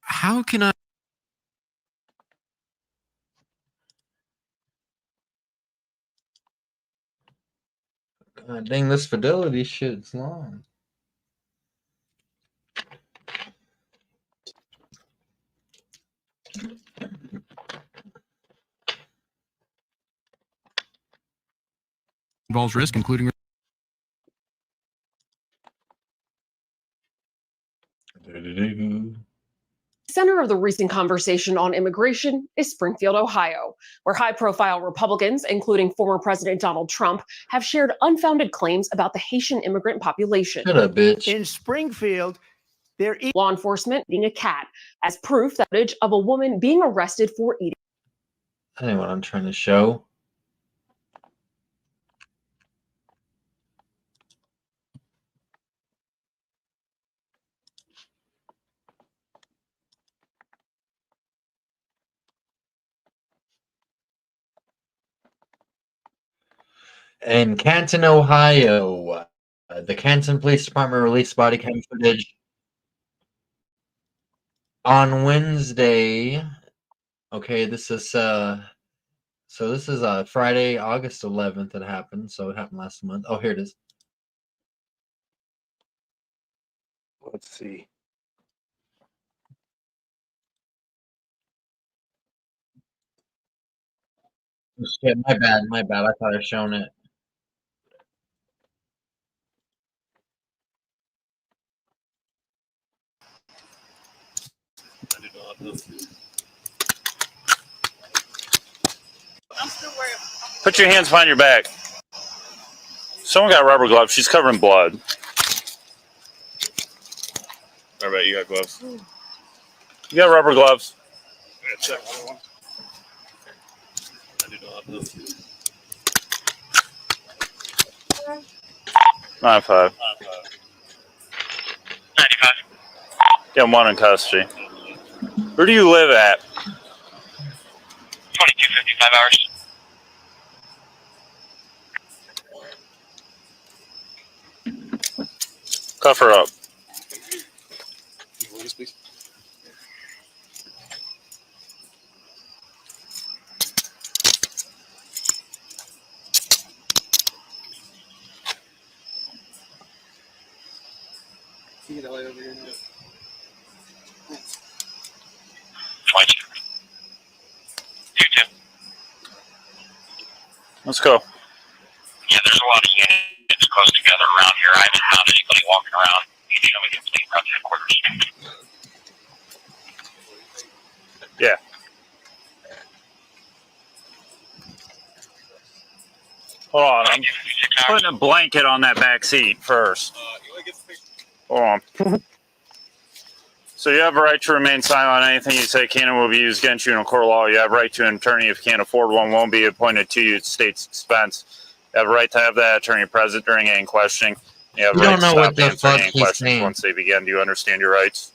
How can I?
God dang, this Fidelity shit's long.
Involves risk, including.
Center of the recent conversation on immigration is Springfield, Ohio, where high-profile Republicans, including former President Donald Trump, have shared unfounded claims about the Haitian immigrant population.
Shut up, bitch.
In Springfield, there is law enforcement eating a cat as proof that footage of a woman being arrested for eating.
That ain't what I'm trying to show. In Canton, Ohio, the Canton Police Department released body cam footage on Wednesday. Okay, this is Friday, August 11th. It happened, so it happened last month. Oh, here it is.
Let's see.
Oh, shit, my bad. I thought I'd shown it.
Put your hands behind your back. Someone got rubber gloves. She's covered in blood. All right, you got gloves. You got rubber gloves. I do not have those. 9-5. 95. Get one in custody. Where do you live at?
2255 hours.
Cuff her up.
Please. Can you get that light over here?
Let's go.
Yeah, there's a lot of units close together around here. I haven't found anybody walking around. You can show me complete route to headquarters.
Yeah. Hold on. I'm putting a blanket on that back seat first. Hold on. So you have a right to remain silent on anything you say can and will be used against you in a court of law. You have a right to an attorney if you can't afford one, won't be appointed to you at state's expense. You have a right to have that attorney present during any questioning. You have a right to stop answering any questions once they begin. Do you understand your rights?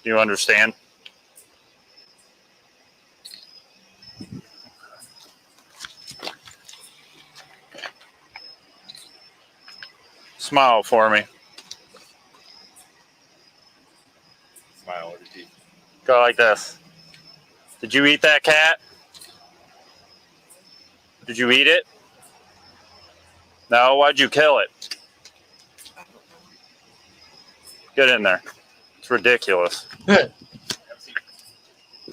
Do you understand? Smile for me.
Smile with your teeth.
Go like this. Did you eat that cat? Did you eat it? No, why'd you kill it? Get in there. It's ridiculous.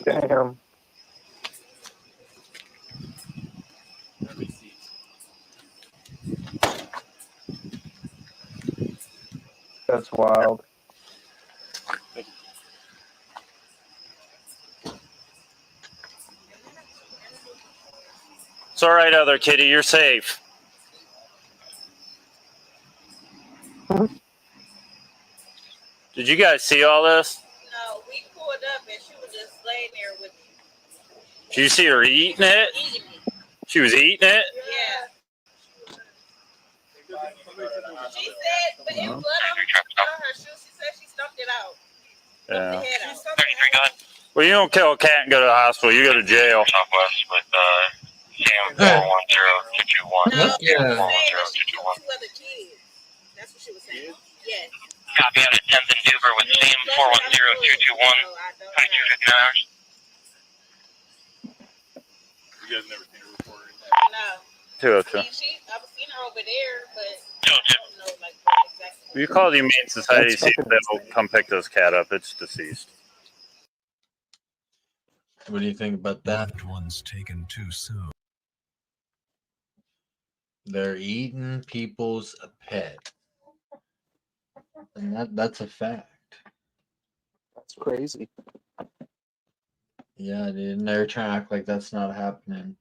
Damn. That's wild.
It's all right, other kitty. You're safe. Did you guys see all this?
No, we pulled up and she was just laying there with me.
Did you see her eating it? She was eating it?
Yeah. She said, but it was blood on her shoes. She said she stumped it out.
Yeah.
33 gun.
Well, you don't kill a cat and go to the hospital. You go to jail.
Southwest with Sam 410221.
No,
Yeah.
she was saying that she killed 2 other kids. That's what she was saying. Yes.
Copy out at 10th and Duber with Sam 410221. 2259 hours.
You guys never seen her before?
No.
202.
I've seen her over there, but I don't know like what exactly.
You call the Humane Society, see if they'll come pick this cat up. It's deceased.
What do you think about that?
One's taken too soon.
They're eating people's pet. And that's a fact.
That's crazy.
Yeah, dude. And they're trying to act like that's not happening.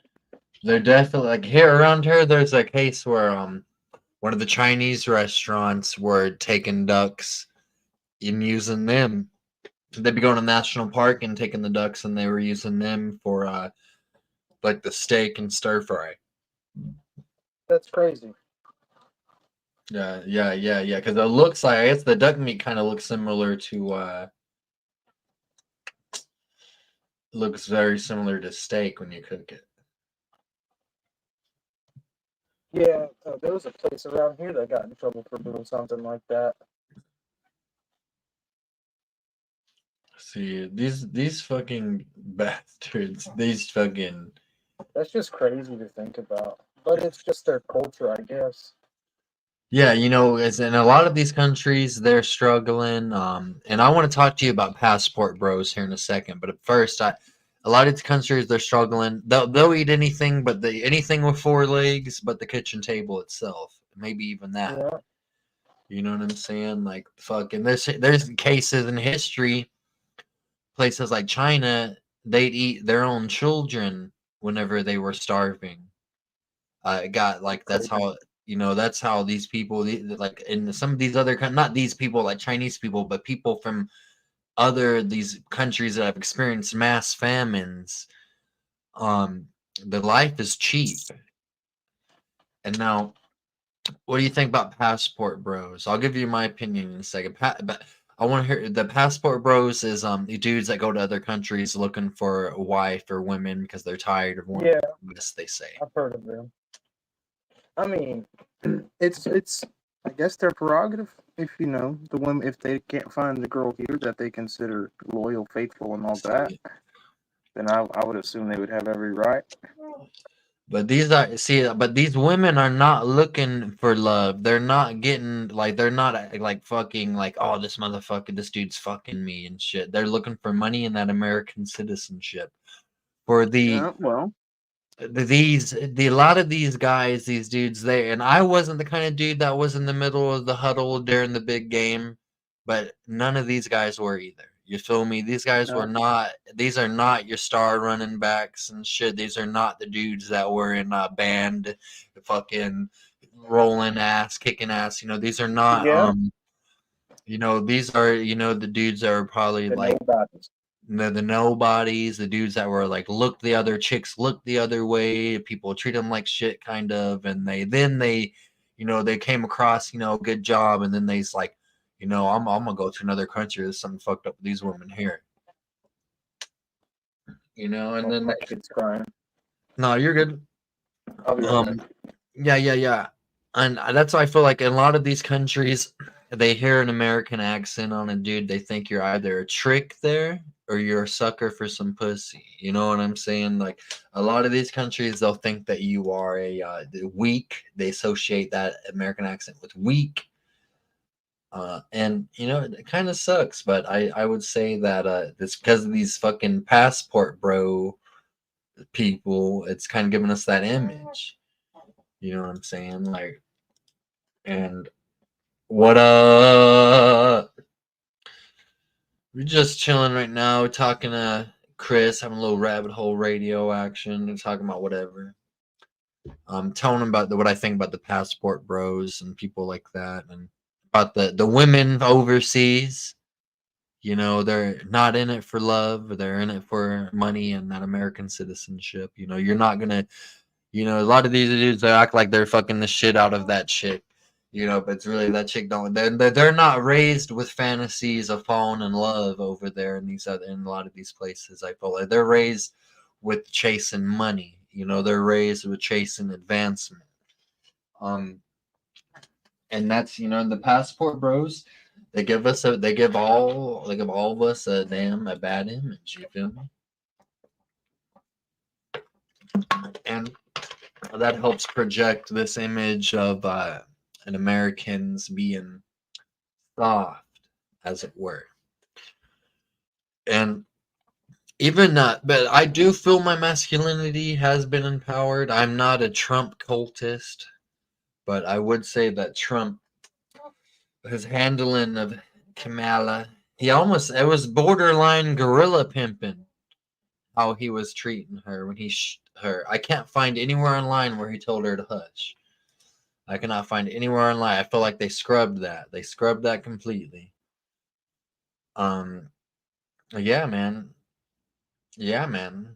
They're definitely like here around here. There's a case where one of the Chinese restaurants were taking ducks and using them. They'd be going to national park and taking the ducks, and they were using them for like the steak and stir fry.
That's crazy.
Yeah. Because it looks like, I guess the duck meat kind of looks similar to looks very similar to steak when you cook it.
Yeah, there was a place around here that got in trouble for doing something like that.
See, these fucking bastards, these fucking...
That's just crazy to think about. But it's just their culture, I guess.
Yeah, you know, as in a lot of these countries, they're struggling. And I want to talk to you about passport bros here in a second. But at first, a lot of these countries, they're struggling. They'll eat anything, but anything with 4 legs, but the kitchen table itself. Maybe even that.
Yeah.
You know what I'm saying? Like, fucking, there's cases in history, places like China, they'd eat their own children whenever they were starving. It got like, that's how, you know, that's how these people, like in some of these other, not these people like Chinese people, but people from these countries that have experienced mass famines, the life is cheap. And now, what do you think about passport bros? I'll give you my opinion in a second. But I want to hear the passport bros is the dudes that go to other countries looking for a wife or women because they're tired of women.
Yeah.
Yes, they say.
I've heard of them. I mean, it's I guess their prerogative. If you know the women, if they can't find the girl here that they consider loyal, faithful, and all that, then I would assume they would have every right.
But these women are not looking for love. They're not getting like, they're not like fucking like, oh, this dude's fucking me and shit. They're looking for money and that American citizenship. For a lot of these guys, these dudes there, and I wasn't the kind of dude that was in the middle of the huddle during the big game, but none of these guys were either. You feel me? These guys were not. These are not your star running backs and shit. These are not the dudes that were in a band, fucking rolling ass, kicking ass. You know, these are not. You know, these are, you know, the dudes that are probably the like the nobodies, the dudes that were like, chicks look the other way. People treat them like shit, kind of, and they, you know, they came across, you know, good job, and then they's like, you know, I'm gonna go to another country. There's something fucked up with these women here. You know, and then
it's crying.
No, you're good.
I'll be right back.
Yeah. And that's why I feel like in a lot of these countries, they hear an American accent on a dude, they think you're either a trick there or you're a sucker for some pussy. You know what I'm saying? Like a lot of these countries, they'll think that you are a weak. They associate that American accent with weak. And you know, it kind of sucks, but I would say that it's because of these fucking passport bro people, it's kind of giving us that image. You know what I'm saying? Like, and what we're just chilling right now, talking to Chris, having a little rabbit hole radio action and talking about whatever. telling them about what I think about the passport bros and people like that, and about the women overseas. You know, they're not in it for love, they're in it for money and that American citizenship. You know, you're not gonna, you know, a lot of these dudes, they act like they're fucking the shit out of that chick. You know, but it's really that chick don't. They're not raised with fantasies of falling in love over there in these other, in a lot of these places. I feel like they're raised with chasing money. You know, they're raised with chasing advancement. And that's, you know, the passport bros. They give us a, they give all of us a bad image. You feel me? And that helps project this image of an Americans being soft, as it were. And even but I do feel my masculinity has been empowered. I'm not a Trump cultist, but I would say that Trump, his handling of Kamala, it was borderline gorilla pimping how he was treating her when I can't find anywhere online where he told her to hush. I cannot find anywhere online. I feel like they scrubbed that. They scrubbed that completely. Yeah, man. Yeah, man.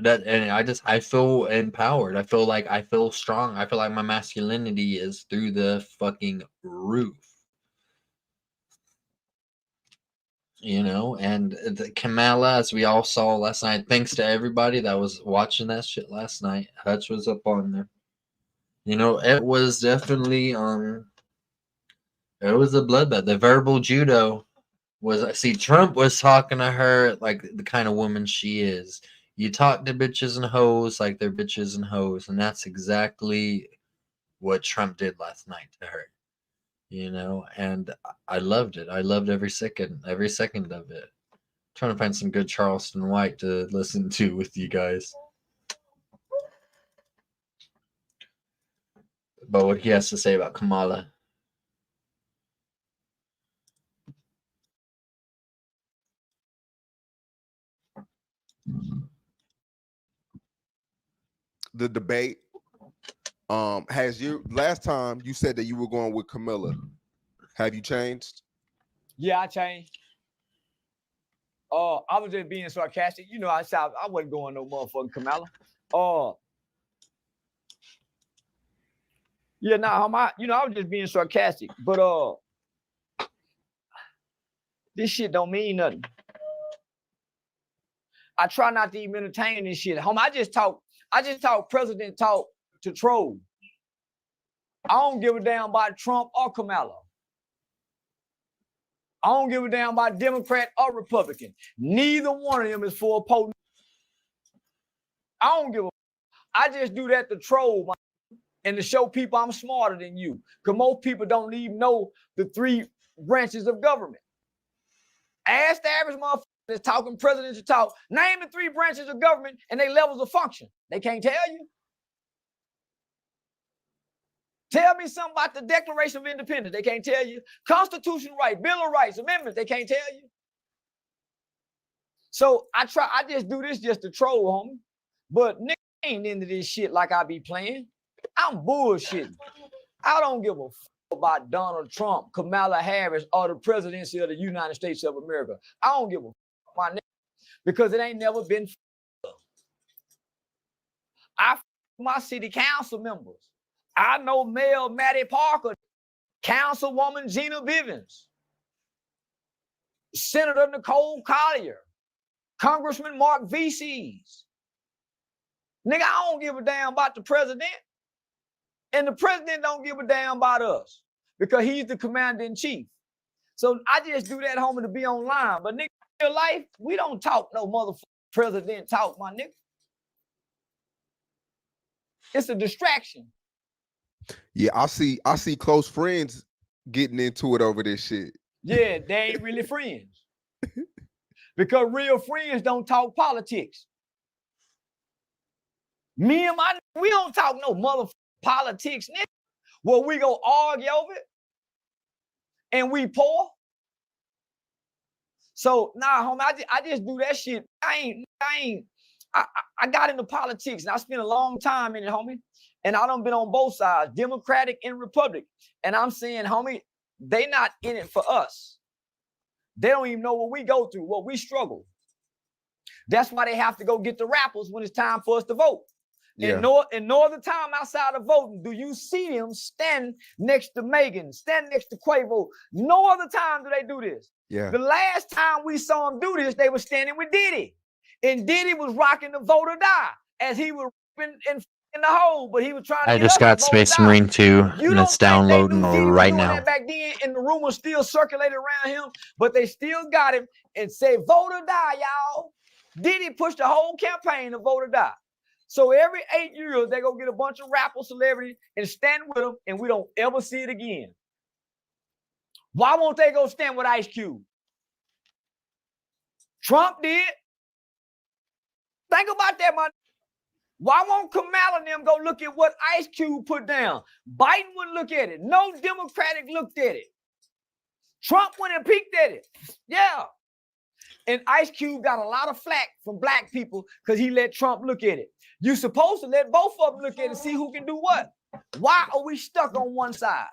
I feel empowered. I feel strong. I feel like my masculinity is through the fucking roof. You know, and the Kamala, as we all saw last night, thanks to everybody that was watching that shit last night. Hutch was up on there. You know, it was definitely it was a bloodbath. The verbal judo was, see, Trump was talking to her like the kind of woman she is. You talk to bitches and hoes like they're bitches and hoes, and that's exactly what Trump did last night to her. You know, and I loved it. I loved every second of it. Trying to find some good Charleston White to listen to with you guys. But what he has to say about Kamala.
The debate. Has you last time you said that you were going with Camilla? Have you changed?
Yeah, I changed. I was just being sarcastic. You know, I wasn't going no motherfucking Kamala. Yeah, nah, I was just being sarcastic. But this shit don't mean nothing. I try not to even entertain this shit. I just talk president talk to troll. I don't give a damn about Trump or Kamala. I don't give a damn about Democrat or Republican. Neither one of them is for a potent. I don't give a. I just do that to troll and to show people I'm smarter than you. Because most people don't even know the 3 branches of government. Ask the average motherfucker that's talking presidential talk, name the 3 branches of government and their levels of function. They can't tell you. Tell me something about the Declaration of Independence. They can't tell you. Constitution right, Bill of Rights, amendments. They can't tell you. So I just do this just to troll, homie. But nigga ain't into this shit like I be playing. I'm bullshitting. I don't give a fuck about Donald Trump, Kamala Harris, or the presidency of the United States of America. I don't give a fuck, my nigga, because it ain't never been. I my city council members. I know Mayor Mattie Parker, Councilwoman Gina Bivens, Senator Nicole Collier, Congressman Mark VCs. Nigga, I don't give a damn about the president. And the president don't give a damn about us because he's the commander-in-chief. So I just do that, homie, to be online. But nigga, in real life, we don't talk no motherfucking president talk, my nigga. It's a distraction.
Yeah, I see close friends getting into it over this shit.
Yeah, they ain't really friends. Because real friends don't talk politics. Me and we don't talk no motherfucking politics, nigga. Well, we go argue over it. And we poor. So nah, homie, I just do that shit. I I got into politics and I spent a long time in it, homie. And I done been on both sides, Democratic and Republican. And I'm saying, homie, they not in it for us. They don't even know what we go through, what we struggle. That's why they have to go get the rappers when it's time for us to vote.
Yeah.
And no other time outside of voting do you see them stand next to Megan, stand next to Quavo. No other time do they do this.
Yeah.
The last time we saw them do this, they were standing with Diddy. And Diddy was rocking the vote or die as he was in the hole, but he was trying to
I
get
just
us
got
to vote
Space
or die.
Marine 2,
You
and
don't
it's
think they knew
downloading
Diddy was
right
doing
now.
that back then, and the rumors still circulated around him, but they still got him and said, vote or die, y'all. Diddy pushed the whole campaign to vote or die. So every 8 years, they go get a bunch of rapper celebrities and stand with them, and we don't ever see it again. Why won't they go stand with Ice Cube? Trump did. Think about that, man. Why won't Kamala and them go look at what Ice Cube put down? Biden wouldn't look at it. No Democratic looked at it. Trump went and peeked at it. Yeah. And Ice Cube got a lot of flack from black people because he let Trump look at it. You're supposed to let both of them look at it and see who can do what. Why are we stuck on one side?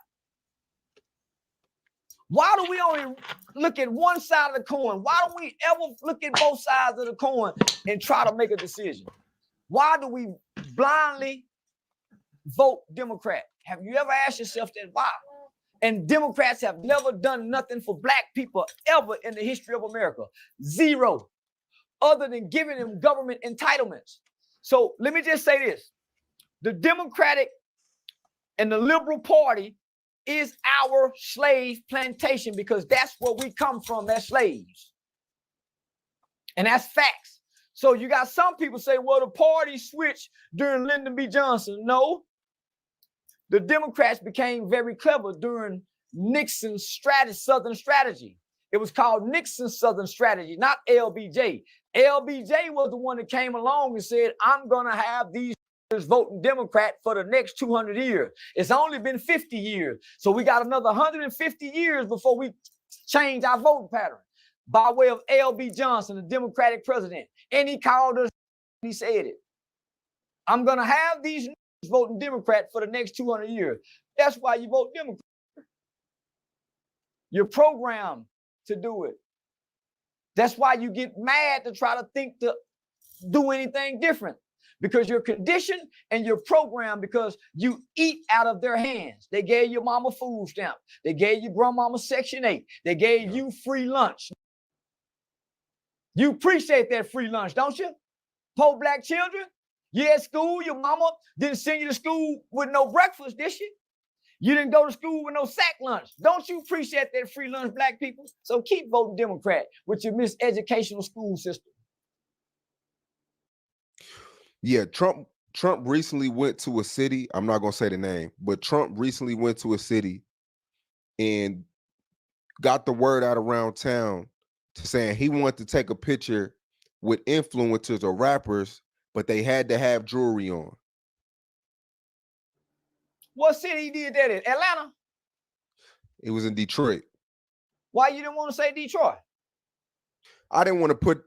Why do we only look at one side of the coin? Why don't we ever look at both sides of the coin and try to make a decision? Why do we blindly vote Democrat? Have you ever asked yourself that? Why? And Democrats have never done nothing for black people ever in the history of America. Zero. Other than giving them government entitlements. So let me just say this. The Democratic and the Liberal Party is our slave plantation because that's where we come from, as slaves. And that's facts. So you got some people say, well, the party switched during Lyndon B. Johnson. No. The Democrats became very clever during Nixon's Southern strategy. It was called Nixon's Southern strategy, not LBJ. LBJ was the one that came along and said, I'm going to have these voting Democrat for the next 200 years. It's only been 50 years. So we got another 150 years before we change our voting pattern by way of L.B. Johnson, the Democratic president. And he called us, he said it. I'm going to have these voting Democrat for the next 200 years. That's why you vote Democrat. You're programmed to do it. That's why you get mad to try to think to do anything different. Because you're conditioned and you're programmed because you eat out of their hands. They gave your mama food stamp. They gave your grandmama Section 8. They gave you free lunch. You appreciate that free lunch, don't you? Poor black children. You at school, your mama didn't send you to school with no breakfast, did she? You didn't go to school with no sack lunch. Don't you appreciate that free lunch, black people? So keep voting Democrat with your miseducational school system.
Yeah, Trump recently went to a city. I'm not gonna say the name, but Trump recently went to a city and got the word out around town to saying he wanted to take a picture with influencers or rappers, but they had to have jewelry on.
What city he did that in? Atlanta?
It was in Detroit.
Why you didn't want to say Detroit?
I didn't want to put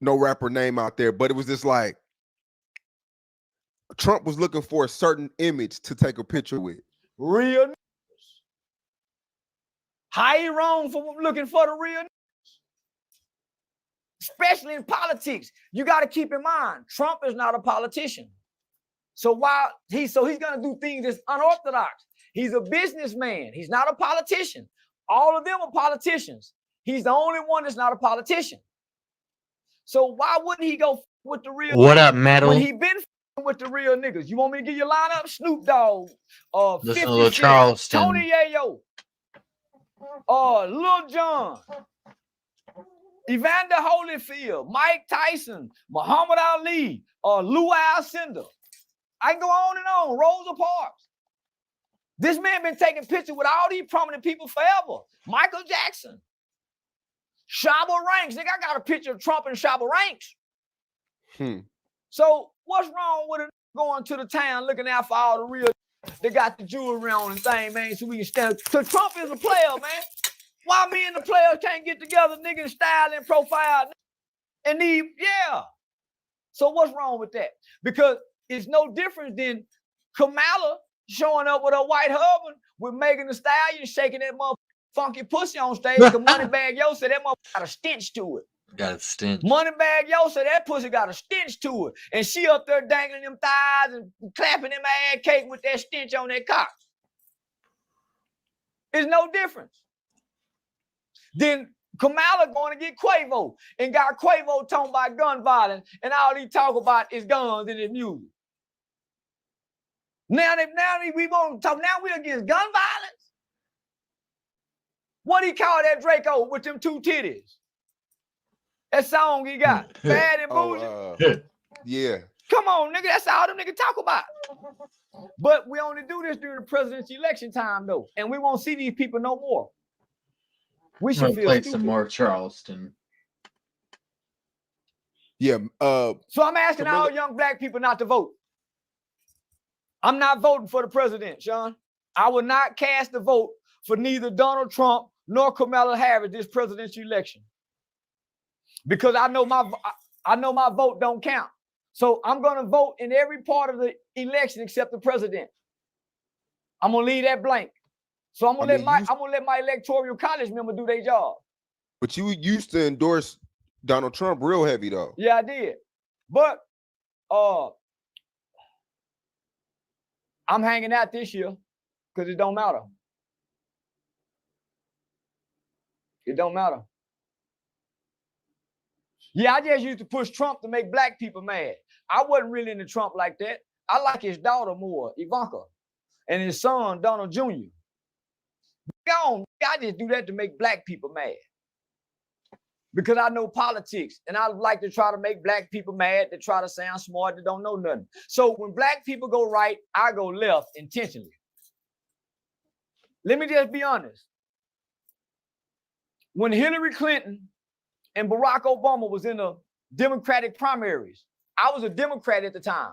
no rapper name out there, but it was just like Trump was looking for a certain image to take a picture with.
Real niggas. How you wrong for looking for the real niggas? Especially in politics. You got to keep in mind, Trump is not a politician. So while he's gonna do things that's unorthodox. He's a businessman. He's not a politician. All of them are politicians. He's the only one that's not a politician. So why wouldn't he go with the real?
What up, Metal?
When he been with the real niggas. You want me to give you a lineup? Snoop Dogg, 50
Little
Cent,
Charleston.
Tony Yayo, Lil Jon, Evander Holyfield, Mike Tyson, Muhammad Ali, Lou Alcindor. I can go on and on. Rosa Parks. This man been taking pictures with all these prominent people forever. Michael Jackson. Shabba Ranks. Nigga, I got a picture of Trump and Shabba Ranks. So what's wrong with it going to the town looking out for all the real they got the jewelry on and thing, man, so we can stand? Because Trump is a player, man. Why me and the players can't get together, nigga, and style and profile? And yeah. So what's wrong with that? Because it's no different than Kamala showing up with her white husband with Megan Thee Stallion shaking that motherfucking funky pussy on stage. Cause Moneybag Yo said that motherfucker got a stench to it.
Got a stench.
Moneybag Yo said that pussy got a stench to it. And she up there dangling them thighs and clapping them ass cake with that stench on that cock. It's no difference. Then Kamala going to get Quavo and got Quavo talking about gun violence, and all he talk about is guns in his music. Now we won't talk. Now we against gun violence. What he call that Draco with them two titties? That song he got, Bad and Bougie.
Yeah.
Come on, nigga. That's all them niggas talk about. But we only do this during the presidential election time, though, and we won't see these people no more. We should feel
play
stupid.
some more Charleston.
Yeah.
So I'm asking all young black people not to vote. I'm not voting for the president, Sean. I will not cast a vote for neither Donald Trump nor Kamala Harris this presidential election, because I know my vote don't count. So I'm going to vote in every part of the election except the president. I'm going to leave that blank. So I'm gonna let my electoral college member do their job.
But you used to endorse Donald Trump real heavy though.
Yeah, I did. But I'm hanging out this year because it don't matter. It don't matter. Yeah, I just used to push Trump to make black people mad. I wasn't really into Trump like that. I like his daughter more, Ivanka, and his son, Donald Jr. I just do that to make black people mad. Because I know politics, and I like to try to make black people mad that try to sound smart that don't know nothing. So when black people go right, I go left intentionally. Let me just be honest. When Hillary Clinton and Barack Obama was in the Democratic primaries, I was a Democrat at the time.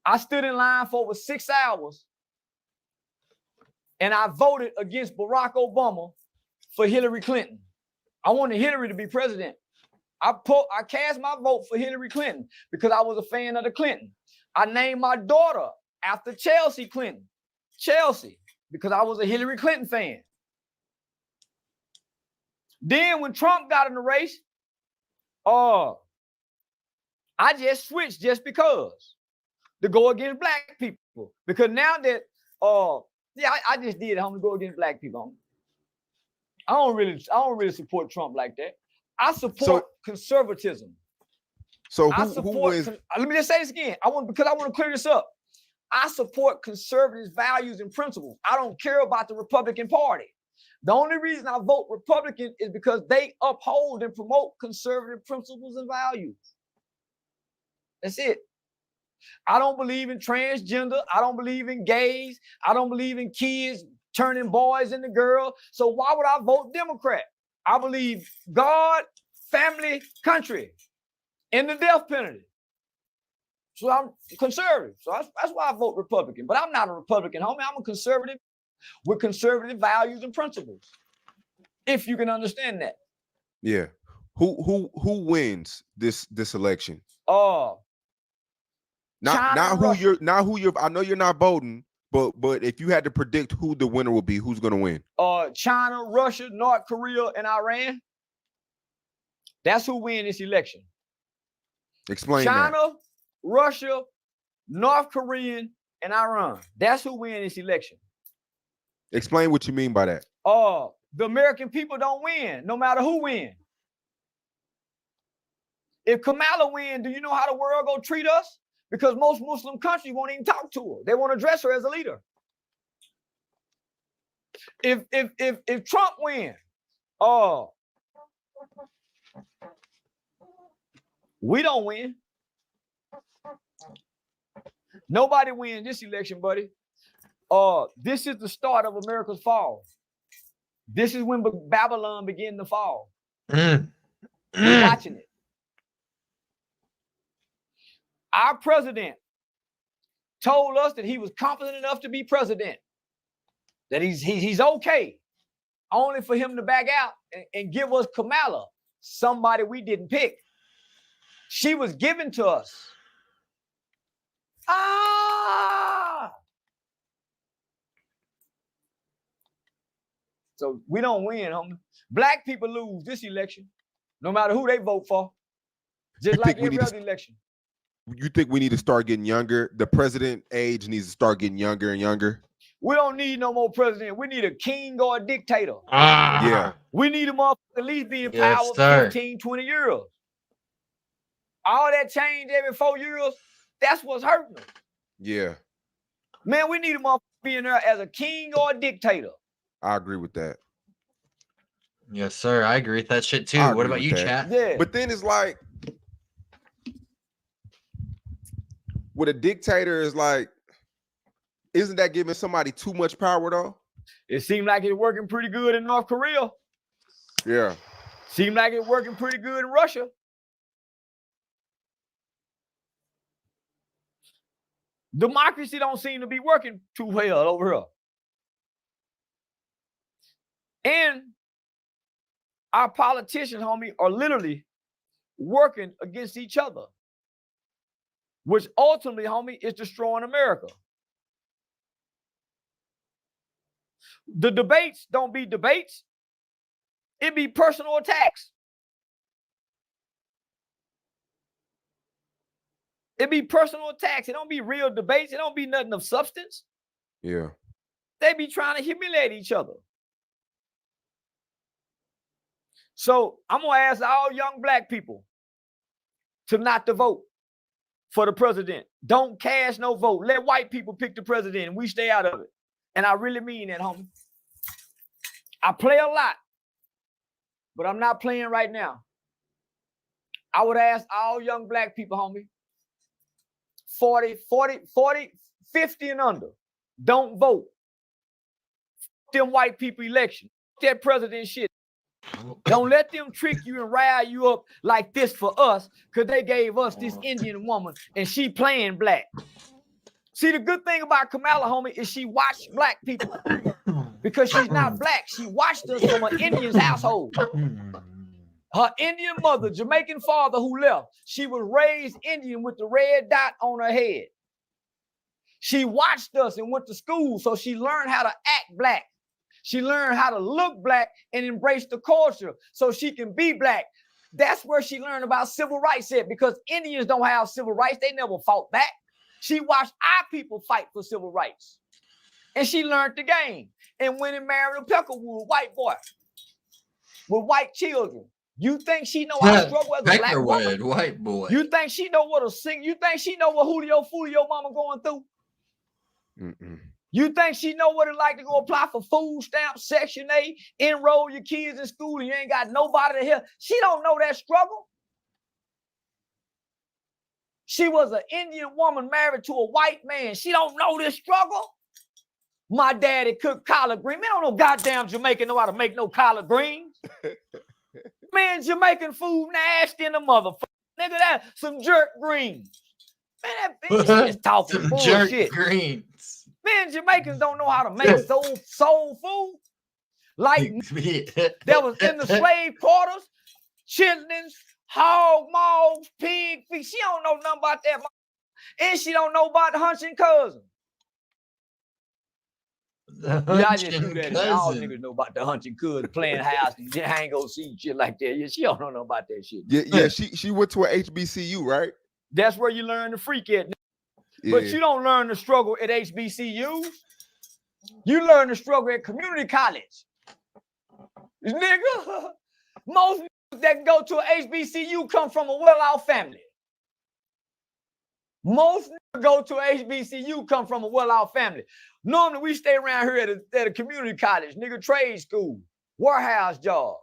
I stood in line for over 6 hours, and I voted against Barack Obama for Hillary Clinton. I wanted Hillary to be president. I cast my vote for Hillary Clinton because I was a fan of the Clinton. I named my daughter after Chelsea Clinton, Chelsea, because I was a Hillary Clinton fan. Then when Trump got in the race, I just switched just because to go against black people. Because now that, I just did. I'm gonna go against black people. I don't really support Trump like that. I support conservatism.
So who wins?
Let me just say this again. I want to clear this up. I support conservative values and principles. I don't care about the Republican Party. The only reason I vote Republican is because they uphold and promote conservative principles and values. That's it. I don't believe in transgender. I don't believe in gays. I don't believe in kids turning boys into girls. So why would I vote Democrat? I believe God, family, country, and the death penalty. So I'm conservative. So that's why I vote Republican. But I'm not a Republican, homie. I'm a conservative with conservative values and principles. If you can understand that.
Yeah. Who wins this election? Not who you're I know you're not voting, but if you had to predict who the winner will be, who's gonna win?
China, Russia, North Korea, and Iran. That's who win this election.
Explain
China,
that.
Russia, North Korean, and Iran. That's who win this election.
Explain what you mean by that.
The American people don't win, no matter who wins. If Kamala wins, do you know how the world gonna treat us? Because most Muslim countries won't even talk to her. They want to address her as a leader. If Trump wins, we don't win. Nobody wins this election, buddy. This is the start of America's fall. This is when Babylon began to fall. We're watching it. Our president told us that he was confident enough to be president, that he's okay, only for him to back out and give us Kamala, somebody we didn't pick. She was given to us. Ah! So we don't win, homie. Black people lose this election, no matter who they vote for. Just like every other election.
You think we need to start getting younger? The president age needs to start getting younger and younger.
We don't need no more president. We need a king or a dictator.
Yeah.
We need a motherfucker at least be in
Yes,
power
sir.
15, 20 years. All that change every 4 years, that's what's hurting us.
Yeah.
Man, we need a motherfucker being there as a king or a dictator.
I agree with that.
Yes, sir. I agree with that shit too.
I
What
agree
about you,
with that.
chat?
Yeah.
But then it's like, with a dictator is like, isn't that giving somebody too much power though?
It seemed like it's working pretty good in North Korea.
Yeah.
Seemed like it's working pretty good in Russia. Democracy don't seem to be working too well over here. And our politicians, homie, are literally working against each other, which ultimately, homie, is destroying America. The debates don't be debates. It be personal attacks. It be personal attacks. It don't be real debates. It don't be nothing of substance.
Yeah.
They be trying to humiliate each other. So I'm going to ask all young black people to not to vote for the president. Don't cast no vote. Let white people pick the president and we stay out of it. And I really mean that, homie. I play a lot, but I'm not playing right now. I would ask all young black people, homie, 40, 50 and under, don't vote. Them white people election. That president shit. Don't let them trick you and rile you up like this for us, because they gave us this Indian woman and she playing black. See, the good thing about Kamala, homie, is she watched black people because she's not black. She watched us from an Indian's household. Her Indian mother, Jamaican father who left, she was raised Indian with the red dot on her head. She watched us and went to school, so she learned how to act black. She learned how to look black and embrace the culture so she can be black. That's where she learned about civil rights at, because Indians don't have civil rights. They never fought back. She watched our people fight for civil rights. And she learned the game and went and married a Peckerwood white boy with white children. You think she know how to struggle as a black woman?
White boy.
You think she know what to sing? You think she know what Julio Fulio mama going through? You think she know what it like to go apply for food stamps, Section 8, enroll your kids in school and you ain't got nobody to help? She don't know that struggle. She was an Indian woman married to a white man. She don't know this struggle. My daddy cooked collard green. Man, I don't know goddamn Jamaican know how to make no collard greens. Man, Jamaican food nasty in the motherfucker. Nigga, that some jerk greens. Man, that bitch is talking
Some
bullshit.
jerk greens.
Man, Jamaicans don't know how to make soul food. Like that was in the slave quarters, chitlins, hog maws, pig feet. She don't know nothing about that. And she don't know about the hunching cousin. Yeah, I just do that. All niggas know about the hunching cousin, playing house, and hang go see shit like that. Yeah, she don't know nothing about that shit.
Yeah, she went to an HBCU, right?
That's where you learn to freak at. Yeah. But you don't learn the struggle at HBCUs. You learn the struggle at community college. Nigga, most that go to an HBCU come from a well-off family. Most go to an HBCU come from a well-off family. Normally, we stay around here at a community college, nigga, trade school, warehouse job.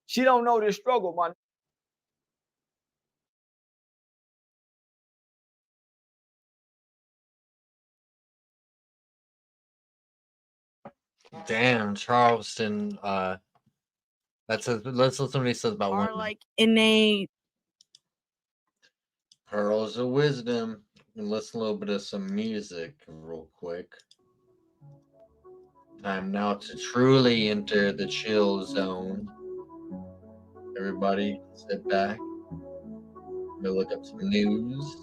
She don't know this struggle, man.
Damn, Charleston. Let's listen to what he says about women.
Like innate
Pearls of wisdom. And listen a little bit of some music real quick. Time now to truly enter the chill zone. Everybody sit back, Go look up some news.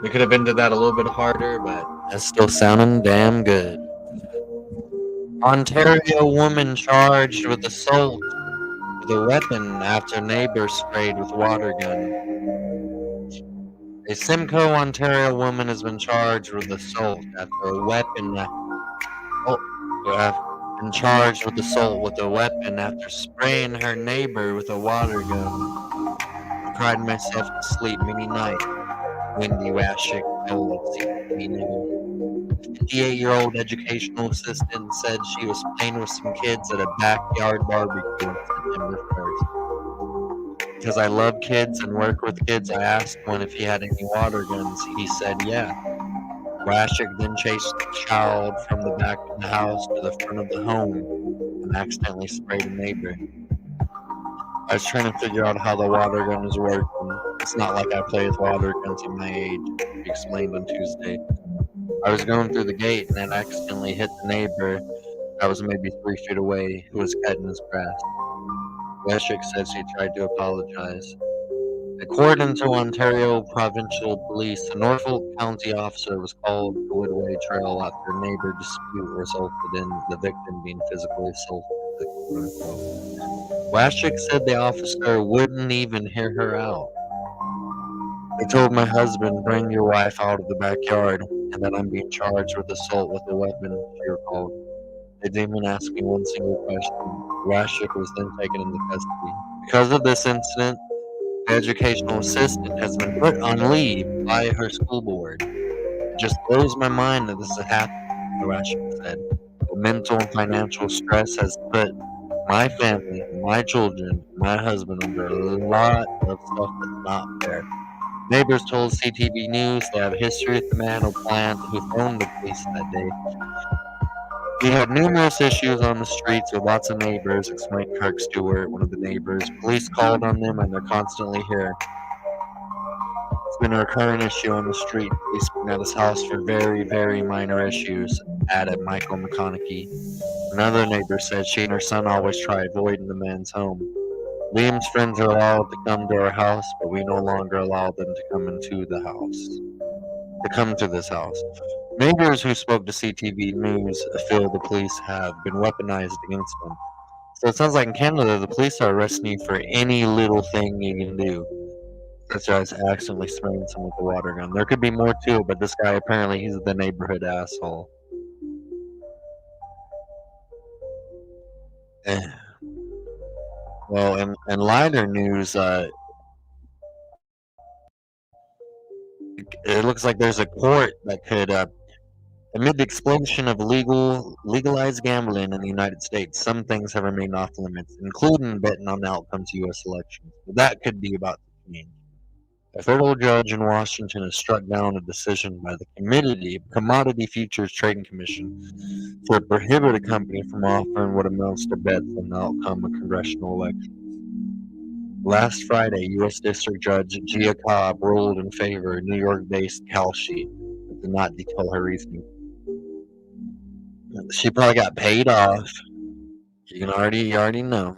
We could have ended that a little bit harder, but that's still sounding damn good. Ontario woman charged with assault with a weapon after neighbor sprayed with water gun. A Simcoe, Ontario woman has been charged with assault after a weapon. Been charged with assault with a weapon after spraying her neighbor with a water gun. I cried myself to sleep many nights. Wendy Washik told CTV News. 58-year-old educational assistant said she was playing with some kids at a backyard barbecue on September 1st. Because I love kids and work with kids, I asked one if he had any water guns. He said, yeah. Washik then chased the child from the back of the house to the front of the home and accidentally sprayed a neighbor. I was trying to figure out how the water gun is working. It's not like I play with water guns at my age, he explained on Tuesday. I was going through the gate and then accidentally hit the neighbor that was maybe 3 feet away who was cutting his grass. Washik says he tried to apologize. According to Ontario Provincial Police, a Norfolk County officer was called to Woodway Trail after a neighbor dispute resulted in the victim being physically assaulted. Washik said the officer wouldn't even hear her out. I told my husband, bring your wife out of the backyard, and that I'm being charged with assault with a weapon, she recalled. They didn't even ask me one single question. Washik was then taken into custody. Because of this incident, the educational assistant has been put on leave by her school board. It just blows my mind that this has happened, Washik said. The mental and financial stress has put my family, my children, my husband under a lot of stuff that's not fair. Neighbors told CTV News they have history with the man who phoned the police that day. We have numerous issues on the streets with lots of neighbors, explained Kirk Stewart, one of the neighbors. Police called on them and they're constantly here. It's been a recurring issue on the street. Police been at his house for very, very minor issues, added Michael McConaughey. Another neighbor said she and her son always try avoiding the man's home. Liam's friends are allowed to come to our house, but we no longer allow them to come into the house. To come to this house. Neighbors who spoke to CTV News feel the police have been weaponized against them. So it sounds like in Canada, the police are arresting you for any little thing you can do, such as accidentally spraying someone with a water gun. There could be more too, but this guy apparently he's the neighborhood asshole. Well, in lighter news, it looks like there's a court that could, amid the explosion of legalized gambling in the United States, some things have remained off limits, including betting on the outcomes of U.S. elections. But that could be about to change. A federal judge in Washington has struck down a decision by the Commodity Futures Trading Commission to prohibit a company from offering what amounts to bets on the outcome of congressional elections. Last Friday, U.S. District Judge Gia Cobb ruled in favor of New York-based Kalshi, but did not detail her reasoning. She probably got paid off. You already know.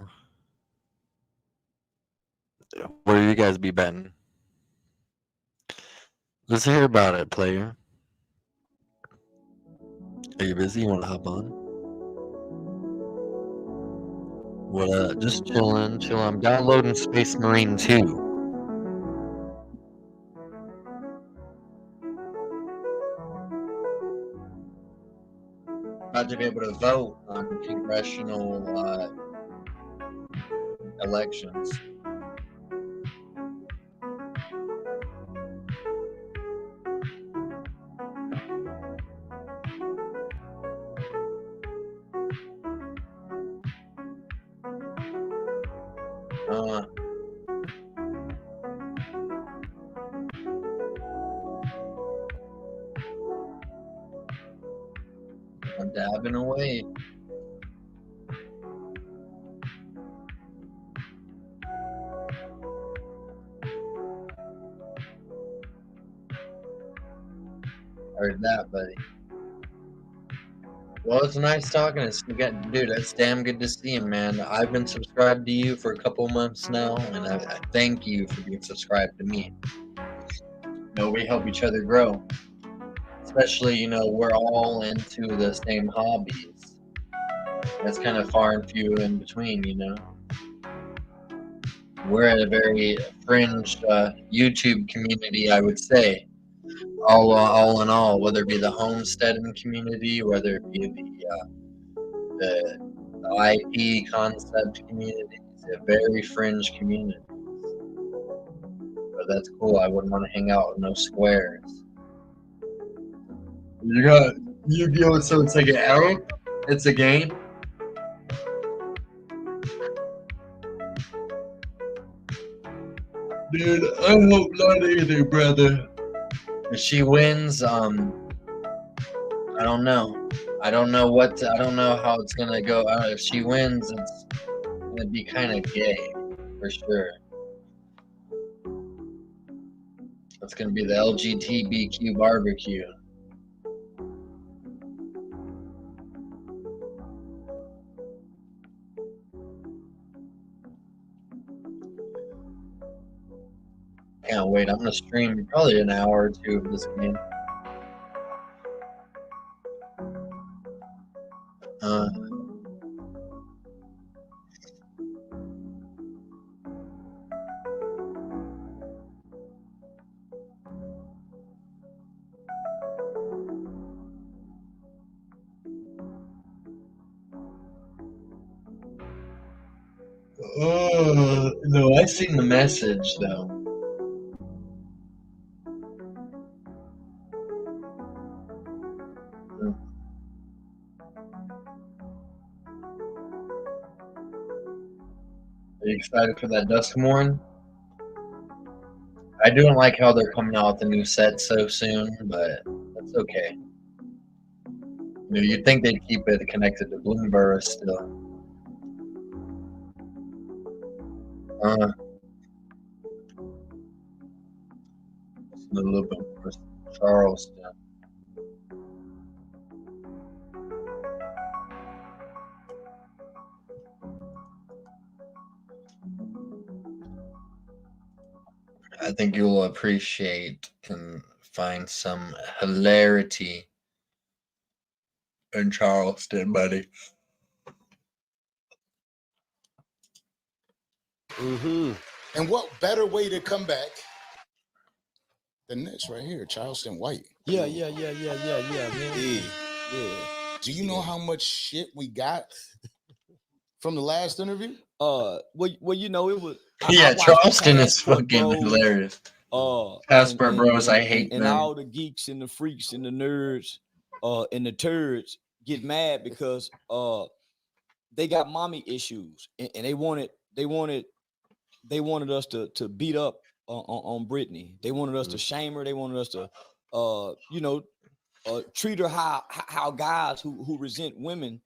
Where do you guys be betting? Let's hear about it, player. Are you busy? You want to hop on? What? Just chilling. I'm downloading Space Marine 2. About to be able to vote on congressional elections. I'm dabbing away. Heard that, buddy. Well, it's nice talking to you. Dude, that's damn good to see you, man. I've been subscribed to you for a couple months now, and I thank you for being subscribed to me. We help each other grow. Especially, we're all into the same hobbies. That's kind of far and few in between, We're at a very fringe YouTube community, I would say. All in all, whether it be the homesteading community, whether it be the IP concept community, it's a very fringe community. But that's cool. I wouldn't want to hang out with no squares. You got Yu-Gi-Oh! So it's like an arrow? It's a game? Dude, I hope not either, brother. If she wins, I don't know. I don't know how it's gonna go. If she wins, it's gonna be kind of gay, for sure. It's gonna be the LGBTQ barbecue. Can't wait. I'm gonna stream probably an hour or two of this game. No, I seen the message though. Are you excited for that Duskmorn? I don't like how they're coming out with a new set so soon, but that's okay. You know, you'd think they'd keep it connected to Bloomberg still. It's a little bit more Charleston. I think you'll appreciate and find some hilarity in Charleston, buddy.
And what better way to come back than this right here, Charleston White?
Yeah, man.
Yeah. Do you know how much shit we got from the last interview?
Well, you know, it was.
Yeah, Charleston is
Passport
fucking
Bros,
hilarious. Passport Bros, I hate
and
them.
all the geeks and the freaks and the nerds, and the turds get mad because they got mommy issues, and they wanted us to beat up on Brittany. They wanted us to shame her. They wanted us to treat her how guys who resent women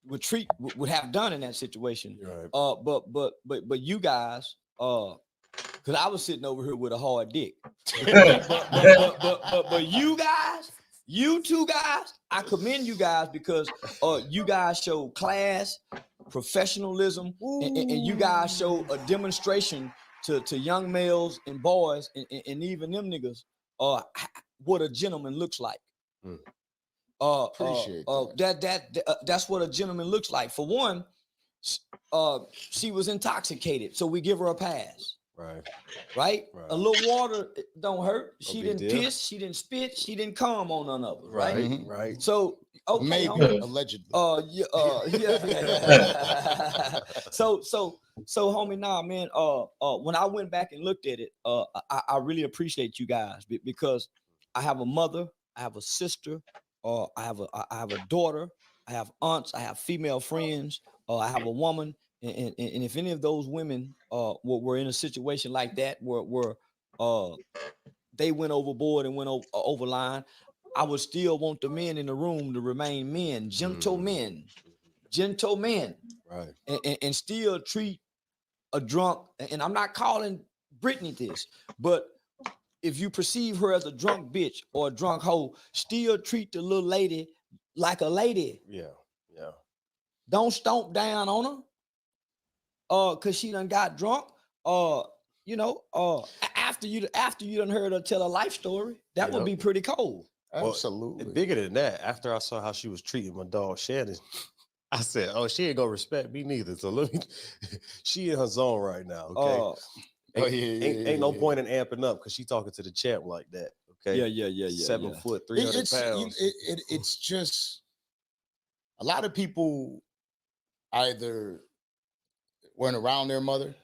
would have done in that situation.
Right.
But you guys, because I was sitting over here with a hard dick. but you two guys, I commend you guys because you guys show class, professionalism, and you guys show a demonstration to young males and boys and even them niggas what a gentleman looks like.
Appreciate
that's what a gentleman looks like. For one, she was intoxicated, so we give her a pass. Right. A little water don't hurt. She didn't piss. She didn't spit. She didn't come on none of us. Right.
Right.
So okay,
maybe
homie.
allegedly.
Yeah. So homie, nah, man. When I went back and looked at it, I really appreciate you guys because I have a mother, I have a sister, I have a daughter, I have aunts, I have female friends, I have a woman. And if any of those women were in a situation like that where they went overboard and went over line, I would still want the men in the room to remain men, gentlemen,
Right.
And still treat a drunk. And I'm not calling Brittany this, but if you perceive her as a drunk bitch or a drunk hoe, still treat the little lady like a lady.
Yeah.
Don't stomp down on her. Cause she done got drunk, after you done heard her tell a life story, that would be pretty cold.
Absolutely.
And bigger than that, after I saw how she was treating my dog Shannon, I said, "Oh, she ain't gonna respect me neither." So let me. She in her zone right now. Okay. Ain't no point in amping up because she talking to the champ like that. Okay.
Yeah.
7 foot, 300 pounds.
It's just a lot of people either weren't around their mother.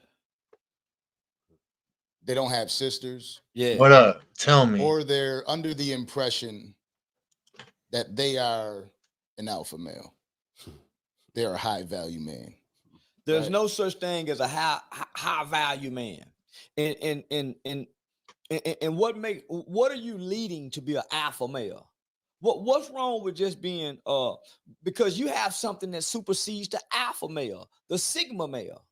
They don't have sisters.
Yeah.
What up? Tell me.
Or they're under the impression that they are an alpha male. They're a high value man.
There's no such thing as a high value man. And what are you leading to be an alpha male? What's wrong with just being because you have something that supersedes the alpha male, the sigma male.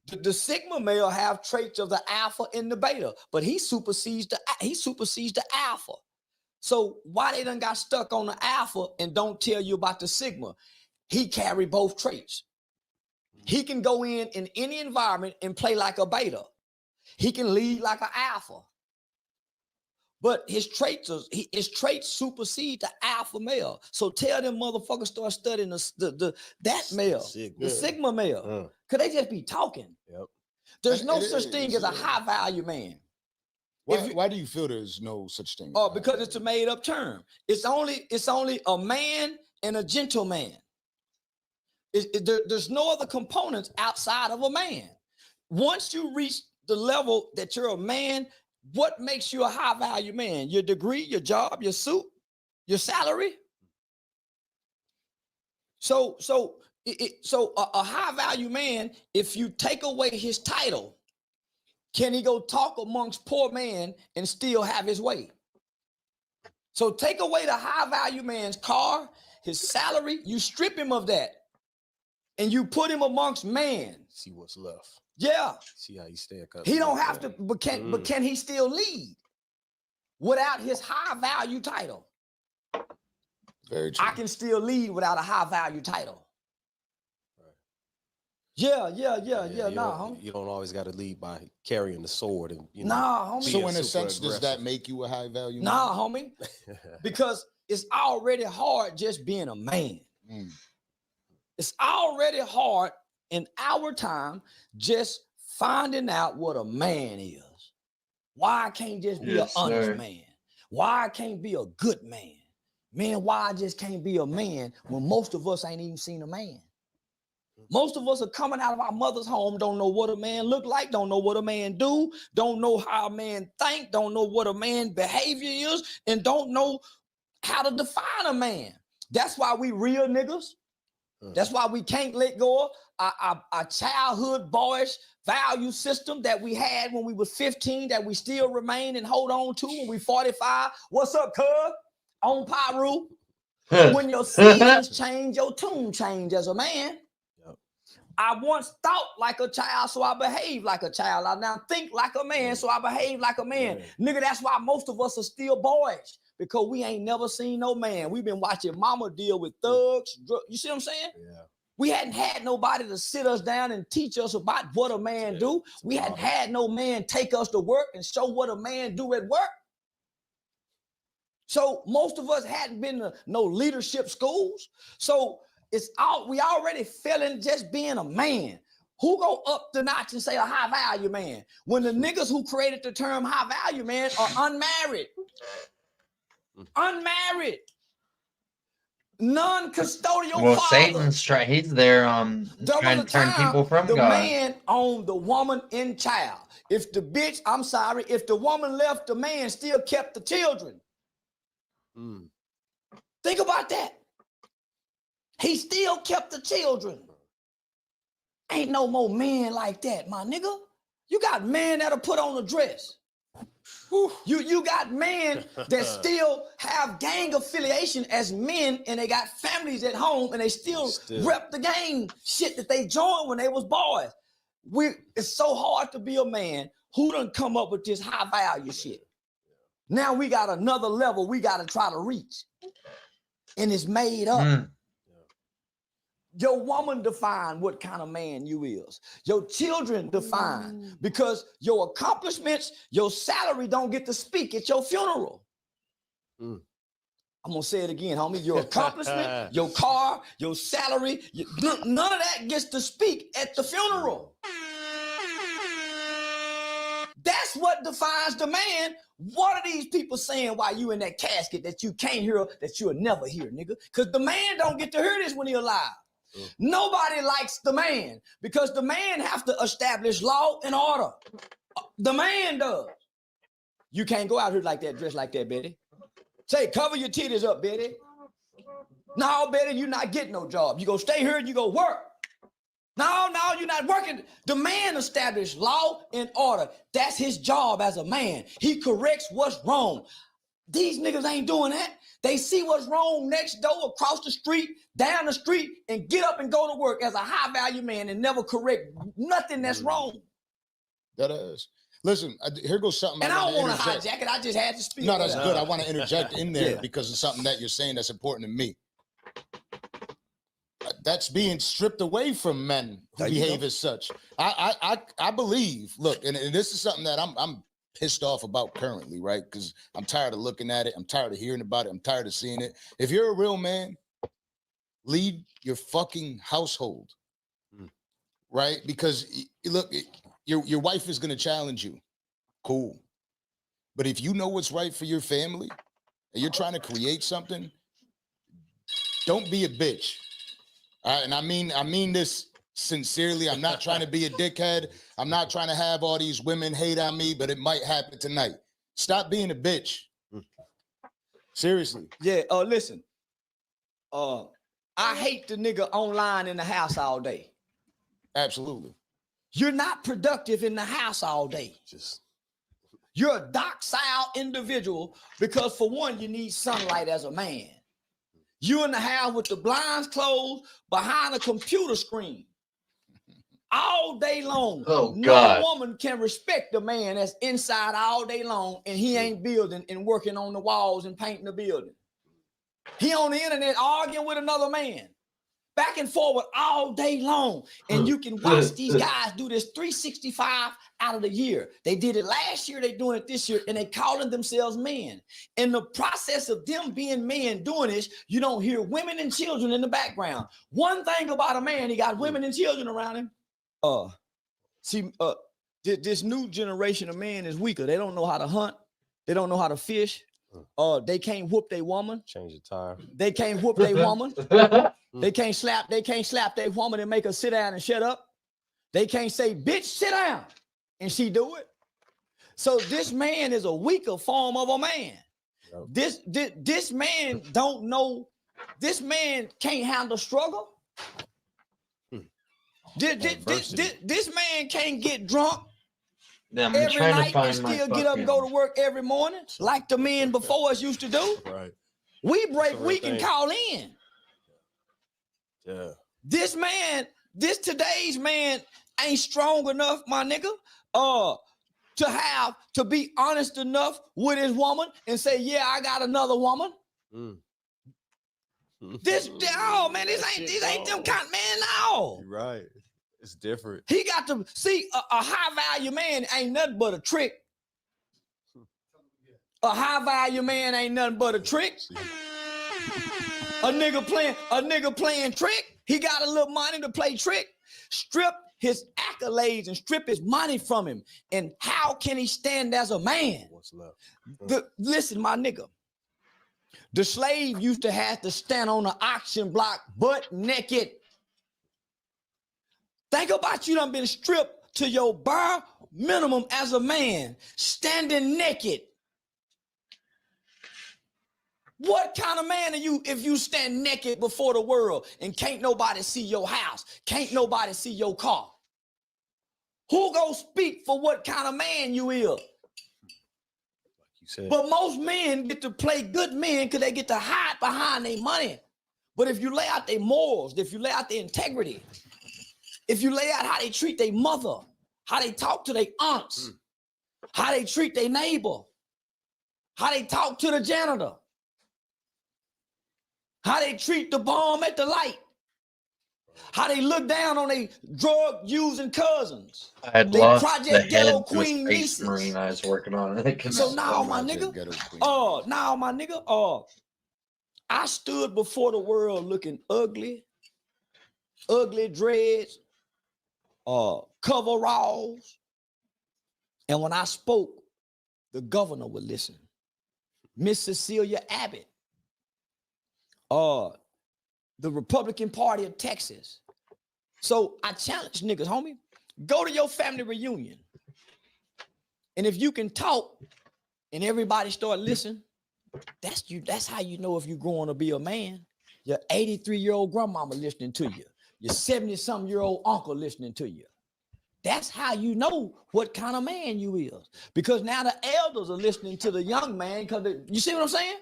The sigma male have traits of the alpha and the beta, but he supersedes the alpha. So why they done got stuck on the alpha and don't tell you about the sigma? He carry both traits. He can go in any environment and play like a beta. He can lead like an alpha. But his traits supersede the alpha male. So tell them motherfuckers start studying that male, the sigma male. Could they just be talking?
Yep.
There's no such thing as a high value man.
Why do you feel there's no such thing?
Because it's a made up term. It's only a man and a gentleman. There's no other components outside of a man. Once you reach the level that you're a man, what makes you a high value man? Your degree, your job, your suit, your salary. So a high value man, if you take away his title, can he go talk amongst poor man and still have his way? So take away the high value man's car, his salary, you strip him of that, and you put him amongst man.
See what's left.
Yeah.
See how he stack up.
He don't have to, but can he still lead without his high value title?
Very true.
I can still lead without a high value title. Yeah. Homie.
You don't always got to lead by carrying the sword and
homie.
So in a sense, does that make you a high value?
Nah, homie. Because it's already hard just being a man. It's already hard in our time just finding out what a man is. Why I can't just be an honest man? Why I can't be a good man? Man, why I just can't be a man when most of us ain't even seen a man? Most of us are coming out of our mother's home, don't know what a man look like, don't know what a man do, don't know how a man think, don't know what a man behavior is, and don't know how to define a man. That's why we real niggas. That's why we can't let go of our childhood boyish value system that we had when we were 15 that we still remain and hold on to when we 45. What's up, cuz? On Pyru. When your seasons change, your tune change as a man. I once thought like a child, so I behave like a child. I now think like a man, so I behave like a man. Nigga, that's why most of us are still boys, because we ain't never seen no man. We've been watching mama deal with thugs. You see what I'm saying? Yeah. We hadn't had nobody to sit us down and teach us about what a man do. We hadn't had no man take us to work and show what a man do at work. So most of us hadn't been to no leadership schools. So we already failing just being a man. Who go up the notch and say a high value man when the niggas who created the term high value man are unmarried? Unmarried. Non-custodial
Well,
father.
Satan's he's there trying to turn people from
the
God.
Man owned the woman in child. If the woman left, the man still kept the children. Think about that. He still kept the children. Ain't no more men like that, my nigga. You got men that'll put on a dress. You got men that still have gang affiliation as men, and they got families at home, and they still rep the gang shit that they joined when they was boys. It's so hard to be a man who done come up with this high value shit. Now we got another level we got to try to reach, and it's made up. Your woman define what kind of man you is. Your children define, because your accomplishments, your salary don't get to speak at your funeral. I'm gonna say it again, homie. Your accomplishment, your car, your salary, none of that gets to speak at the funeral. That's what defines the man. What are these people saying while you in that casket that you can't hear, that you'll never hear, nigga? Because the man don't get to hear this when he alive. Nobody likes the man, because the man have to establish law and order. The man does. You can't go out here like that, dressed like that, Betty. Say, cover your titties up, Betty. No, Betty, you're not getting no job. You go stay here and you go work. No, you're not working. The man established law and order. That's his job as a man. He corrects what's wrong. These niggas ain't doing that. They see what's wrong next door, across the street, down the street, and get up and go to work as a high value man and never correct nothing that's wrong.
That is. Listen, here goes something.
And I don't want to hijack it. I just had to speak.
No, that's good. I want to interject in there because it's something that you're saying that's important to me. That's being stripped away from men who behave as such. I believe. Look, and this is something that I'm pissed off about currently, right? Because I'm tired of looking at it. I'm tired of hearing about it. I'm tired of seeing it. If you're a real man, lead your fucking household, right? Because look, your wife is going to challenge you. Cool. But if you know what's right for your family and you're trying to create something, don't be a bitch. All right, and I mean this sincerely. I'm not trying to be a dickhead. I'm not trying to have all these women hate on me, but it might happen tonight. Stop being a bitch. Seriously.
Yeah, listen. I hate the nigga online in the house all day.
Absolutely.
You're not productive in the house all day. You're a docile individual because, for one, you need sunlight as a man. You in the house with the blinds closed behind a computer screen all day long.
Oh,
no
God.
woman can respect the man that's inside all day long and he ain't building and working on the walls and painting the building. He on the internet arguing with another man, back and forward all day long. And you can watch these guys do this 365 out of the year. They did it last year, they doing it this year, and they calling themselves men. In the process of them being men doing this, you don't hear women and children in the background. One thing about a man, he got women and children around him. This new generation of men is weaker. They don't know how to hunt. They don't know how to fish. They can't whoop their woman.
Change the tire.
They can't whoop their woman. They can't slap their woman and make her sit down and shut up. They can't say, bitch, sit down, and she do it. So this man is a weaker form of a man. This man don't know. This man can't handle struggle. This man can't get drunk every night and still get up and go to work every morning like the men before us used to do.
Right.
We break week and call in.
Yeah.
This today's man ain't strong enough, my nigga, to be honest enough with his woman and say, yeah, I got another woman. This ain't them kind of man now.
Right. It's different.
He got to see a high value man ain't nothing but a trick. A high value man ain't nothing but a trick. A nigga playing trick. He got a little money to play trick. Strip his accolades and strip his money from him. And how can he stand as a man?
What's left?
Listen, my nigga. The slave used to have to stand on the auction block butt naked. Think about you done been stripped to your bare minimum as a man, standing naked. What kind of man are you if you stand naked before the world and can't nobody see your house, can't nobody see your car? Who gonna speak for what kind of man you is? But most men get to play good men because they get to hide behind their money. But if you lay out their morals, if you lay out their integrity, if you lay out how they treat their mother, how they talk to their aunts, how they treat their neighbor, how they talk to the janitor, how they treat the bum at the light, how they look down on their drug-using cousins.
I had
they
lost
Project
the head
Ghetto
to
Queen
a space
nieces.
marine I was working on.
So now, my nigga, I stood before the world looking ugly dreads, coveralls, and when I spoke, the governor would listen. Miss Cecilia Abbott, the Republican Party of Texas. So I challenge niggas, homie, go to your family reunion. And if you can talk and everybody start listening, that's you. That's how you know if you're growing to be a man. Your 83-year-old grandmama listening to you. Your 70-something-year-old uncle listening to you. That's how you know what kind of man you is. Because now the elders are listening to the young man. You see what I'm saying?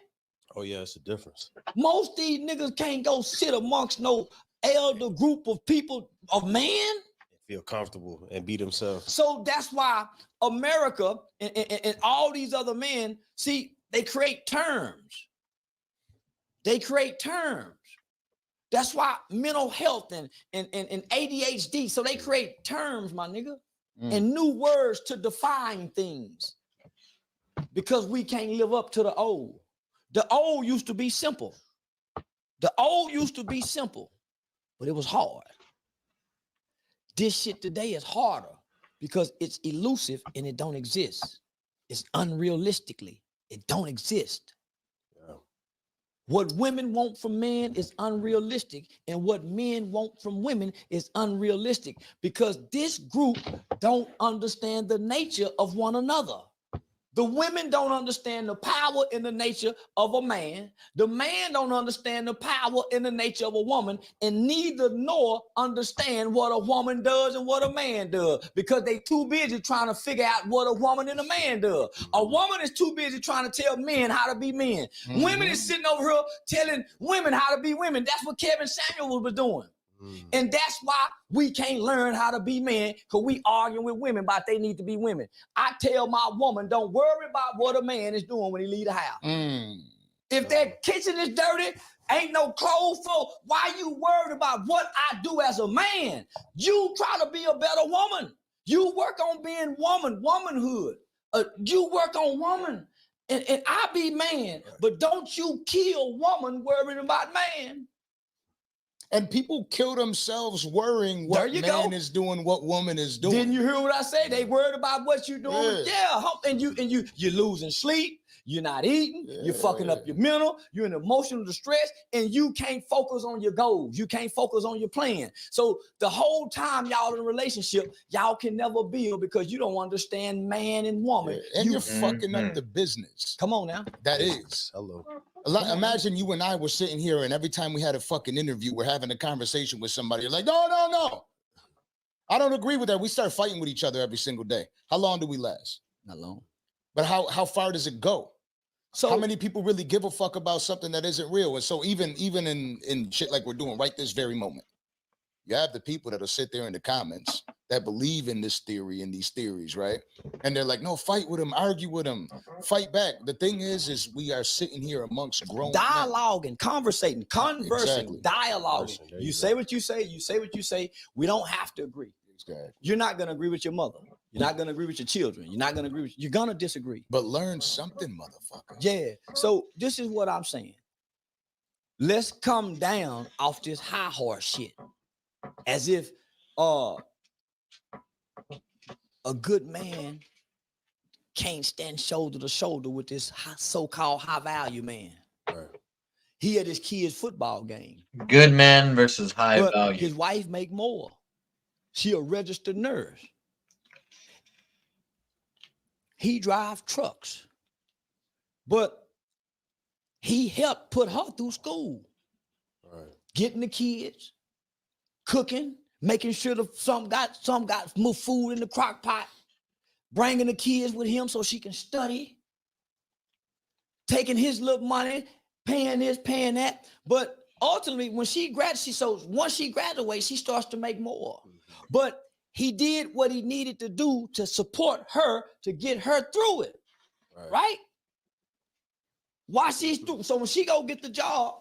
Oh, yeah, it's a difference.
Most of these niggas can't go sit amongst no elder group of people, of man.
Feel comfortable and be themselves.
So that's why America and all these other men, see, they create terms. They create terms. That's why mental health and ADHD, so they create terms, my nigga, and new words to define things because we can't live up to the old. The old used to be simple. The old used to be simple, but it was hard. This shit today is harder because it's elusive and it don't exist. It's unrealistically, it don't exist. What women want from men is unrealistic, and what men want from women is unrealistic because this group don't understand the nature of one another. The women don't understand the power in the nature of a man. The man don't understand the power in the nature of a woman, and neither nor understand what a woman does and what a man does, because they too busy trying to figure out what a woman and a man does. A woman is too busy trying to tell men how to be men. Women is sitting over here telling women how to be women. That's what Kevin Samuel was doing. And that's why we can't learn how to be men, because we arguing with women about they need to be women. I tell my woman, don't worry about what a man is doing when he leave the house. If that kitchen is dirty, ain't no clothes for, why you worried about what I do as a man? You try to be a better woman. You work on being womanhood. You work on woman. And I be man, but don't you kill woman worrying about man.
And people kill themselves worrying what man is doing, what woman is doing.
Didn't you hear what I say? They worried about what you're doing. Yeah. And you're losing sleep. You're not eating. You're fucking up your mental. You're in emotional distress, and you can't focus on your goals. You can't focus on your plan. So the whole time y'all in a relationship, y'all can never build because you don't understand man and woman.
And you're fucking up the business.
Come on now.
That is.
Hello.
Imagine you and I were sitting here, and every time we had a fucking interview, we're having a conversation with somebody. You're like, no. I don't agree with that. We start fighting with each other every single day. How long do we last?
Not long.
But how far does it go? So how many people really give a fuck about something that isn't real? And so even in shit like we're doing right this very moment, you have the people that'll sit there in the comments that believe in this theory and these theories, right? And they're like, no, fight with them, argue with them, fight back. The thing is we are sitting here amongst grown
dialoguing, conversating, conversing,
Exactly.
dialoguing. You say what you say, you say what you say. We don't have to agree.
Exactly.
You're not going to agree with your mother. You're not going to agree with your children. You're not going to agree with, you're going to disagree.
But learn something, motherfucker.
Yeah. So this is what I'm saying. Let's come down off this high horse shit. As if a good man can't stand shoulder to shoulder with this so-called high value man.
Right.
He at his kid's football game.
Good man versus high
But
value.
his wife make more. She a registered nurse. He drive trucks. But he helped put her through school.
Right.
Getting the kids, cooking, making sure some got more food in the crock pot, bringing the kids with him so she can study, taking his little money, paying this, paying that. But ultimately, when she graduates, once she graduates, she starts to make more. But he did what he needed to do to support her to get her through it, right? While she's through, so when she go get the job,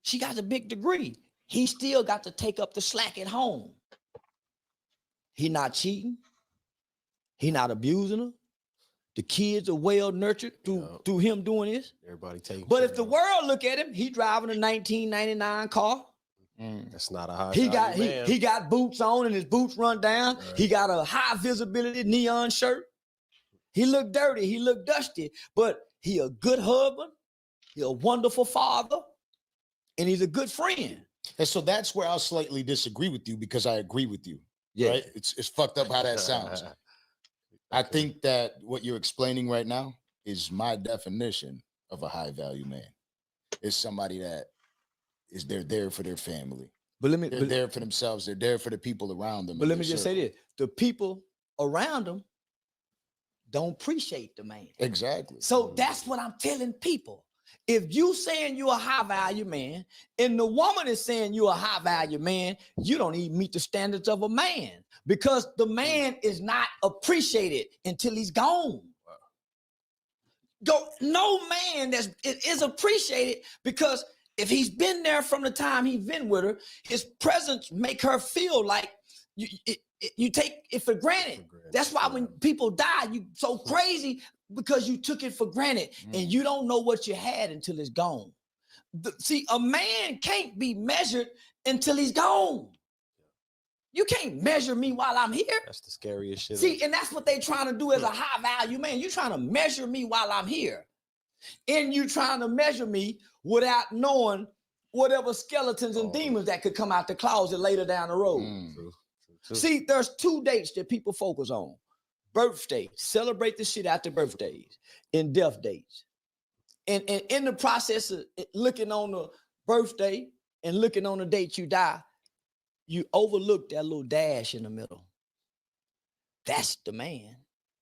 she got a big degree. He still got to take up the slack at home. He not cheating. He not abusing her. The kids are well nurtured through him doing this.
Everybody taking.
But if the world look at him, he driving a 1999 car.
That's not a high.
He got boots on and his boots run down.
Right.
He got a high visibility neon shirt. He look dirty. He look dusty. But he a good husband. He a wonderful father, and he's a good friend.
And so that's where I'll slightly disagree with you because I agree with you. Yeah, right? It's fucked up how that sounds. I think that what you're explaining right now is my definition of a high value man. It's somebody that they're there for their family.
But
they're there for themselves. They're there for the people around them.
But let me just say this: the people around them don't appreciate the man.
Exactly.
So that's what I'm telling people. If you saying you're a high value man and the woman is saying you're a high value man, you don't even meet the standards of a man because the man is not appreciated until he's gone. No man is appreciated because if he's been there from the time he's been with her, his presence make her feel like you take it for granted. That's why when people die, you so crazy because you took it for granted and you don't know what you had until it's gone. See, a man can't be measured until he's gone. You can't measure me while I'm here.
That's the scariest shit.
See, and that's what they trying to do as a high value man. You trying to measure me while I'm here. And you trying to measure me without knowing whatever skeletons and demons that could come out the closet later down the road. See, there's two dates that people focus on. birthday, celebrate the shit after birthdays and death dates. And in the process of looking on the birthday and looking on the date you die, you overlook that little dash in the middle. That's the man.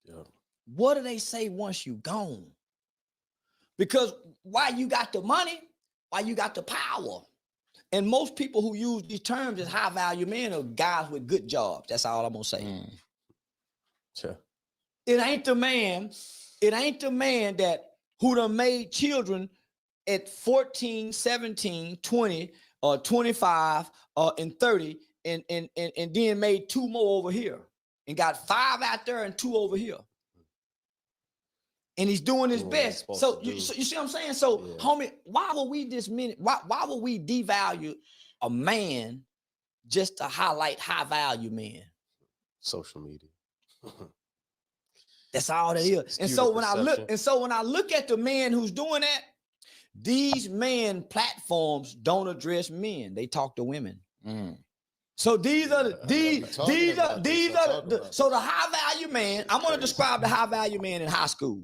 Yeah. What do they say once you gone? Because why you got the money, why you got the power. And most people who use these terms as high value men are guys with good jobs. That's all I'm gonna say.
Sure.
It ain't the man that who done made children at 14, 17, 20, 25, and 30, and then made 2 more over here. And got 5 out there and 2 over here. And he's doing his best. So you see what I'm saying? So, homie, why would we why would we devalue a man just to highlight high value men?
Social media.
That's all that is. And so when I look at the man who's doing that, these men platforms don't address men. They talk to women. So these are the high value man. I'm going to describe the high value man in high school.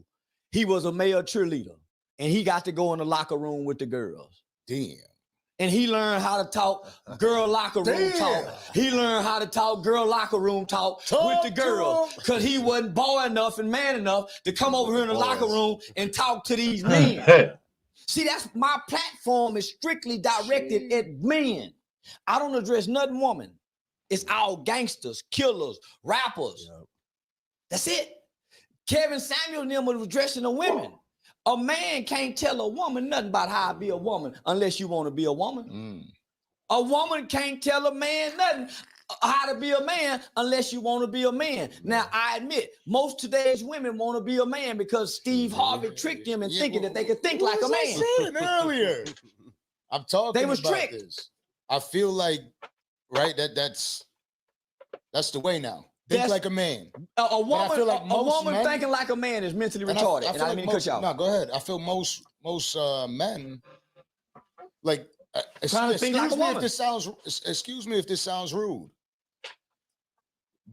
He was a male cheerleader and he got to go in the locker room with the girls.
Damn.
And he learned how to talk girl locker room talk. He learned how to talk girl locker room talk with the girls because he wasn't boy enough and man enough to come over here in the locker room and talk to these men. See, that's my platform is strictly directed at men. I don't address nothing woman. It's all gangsters, killers, rappers. Yep. That's it. Kevin Samuel and them was addressing the women. A man can't tell a woman nothing about how to be a woman unless you want to be a woman. A woman can't tell a man nothing how to be a man unless you want to be a man. Now, I admit, most today's women want to be a man because Steve Harvey tricked them in thinking that they could think like a man.
I said earlier. I'm talking about this. I feel like, right, that's the way now. Think like a man.
A woman,
feel like
a woman thinking like a man is mentally retarded.
I
and I didn't mean to cut you off.
No, go ahead. I feel most men like
trying to think like a woman.
Excuse me if this sounds rude.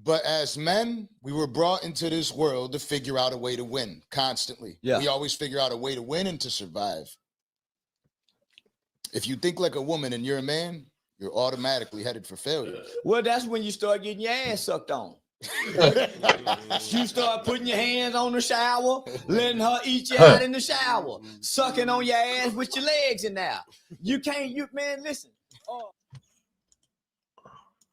But as men, we were brought into this world to figure out a way to win constantly. Yeah. We always figure out a way to win and to survive. If you think like a woman and you're a man, you're automatically headed for failure.
Well, that's when you start getting your ass sucked on. You start putting your hands on the shower, letting her eat you out in the shower, sucking on your ass with your legs in there. Man, listen.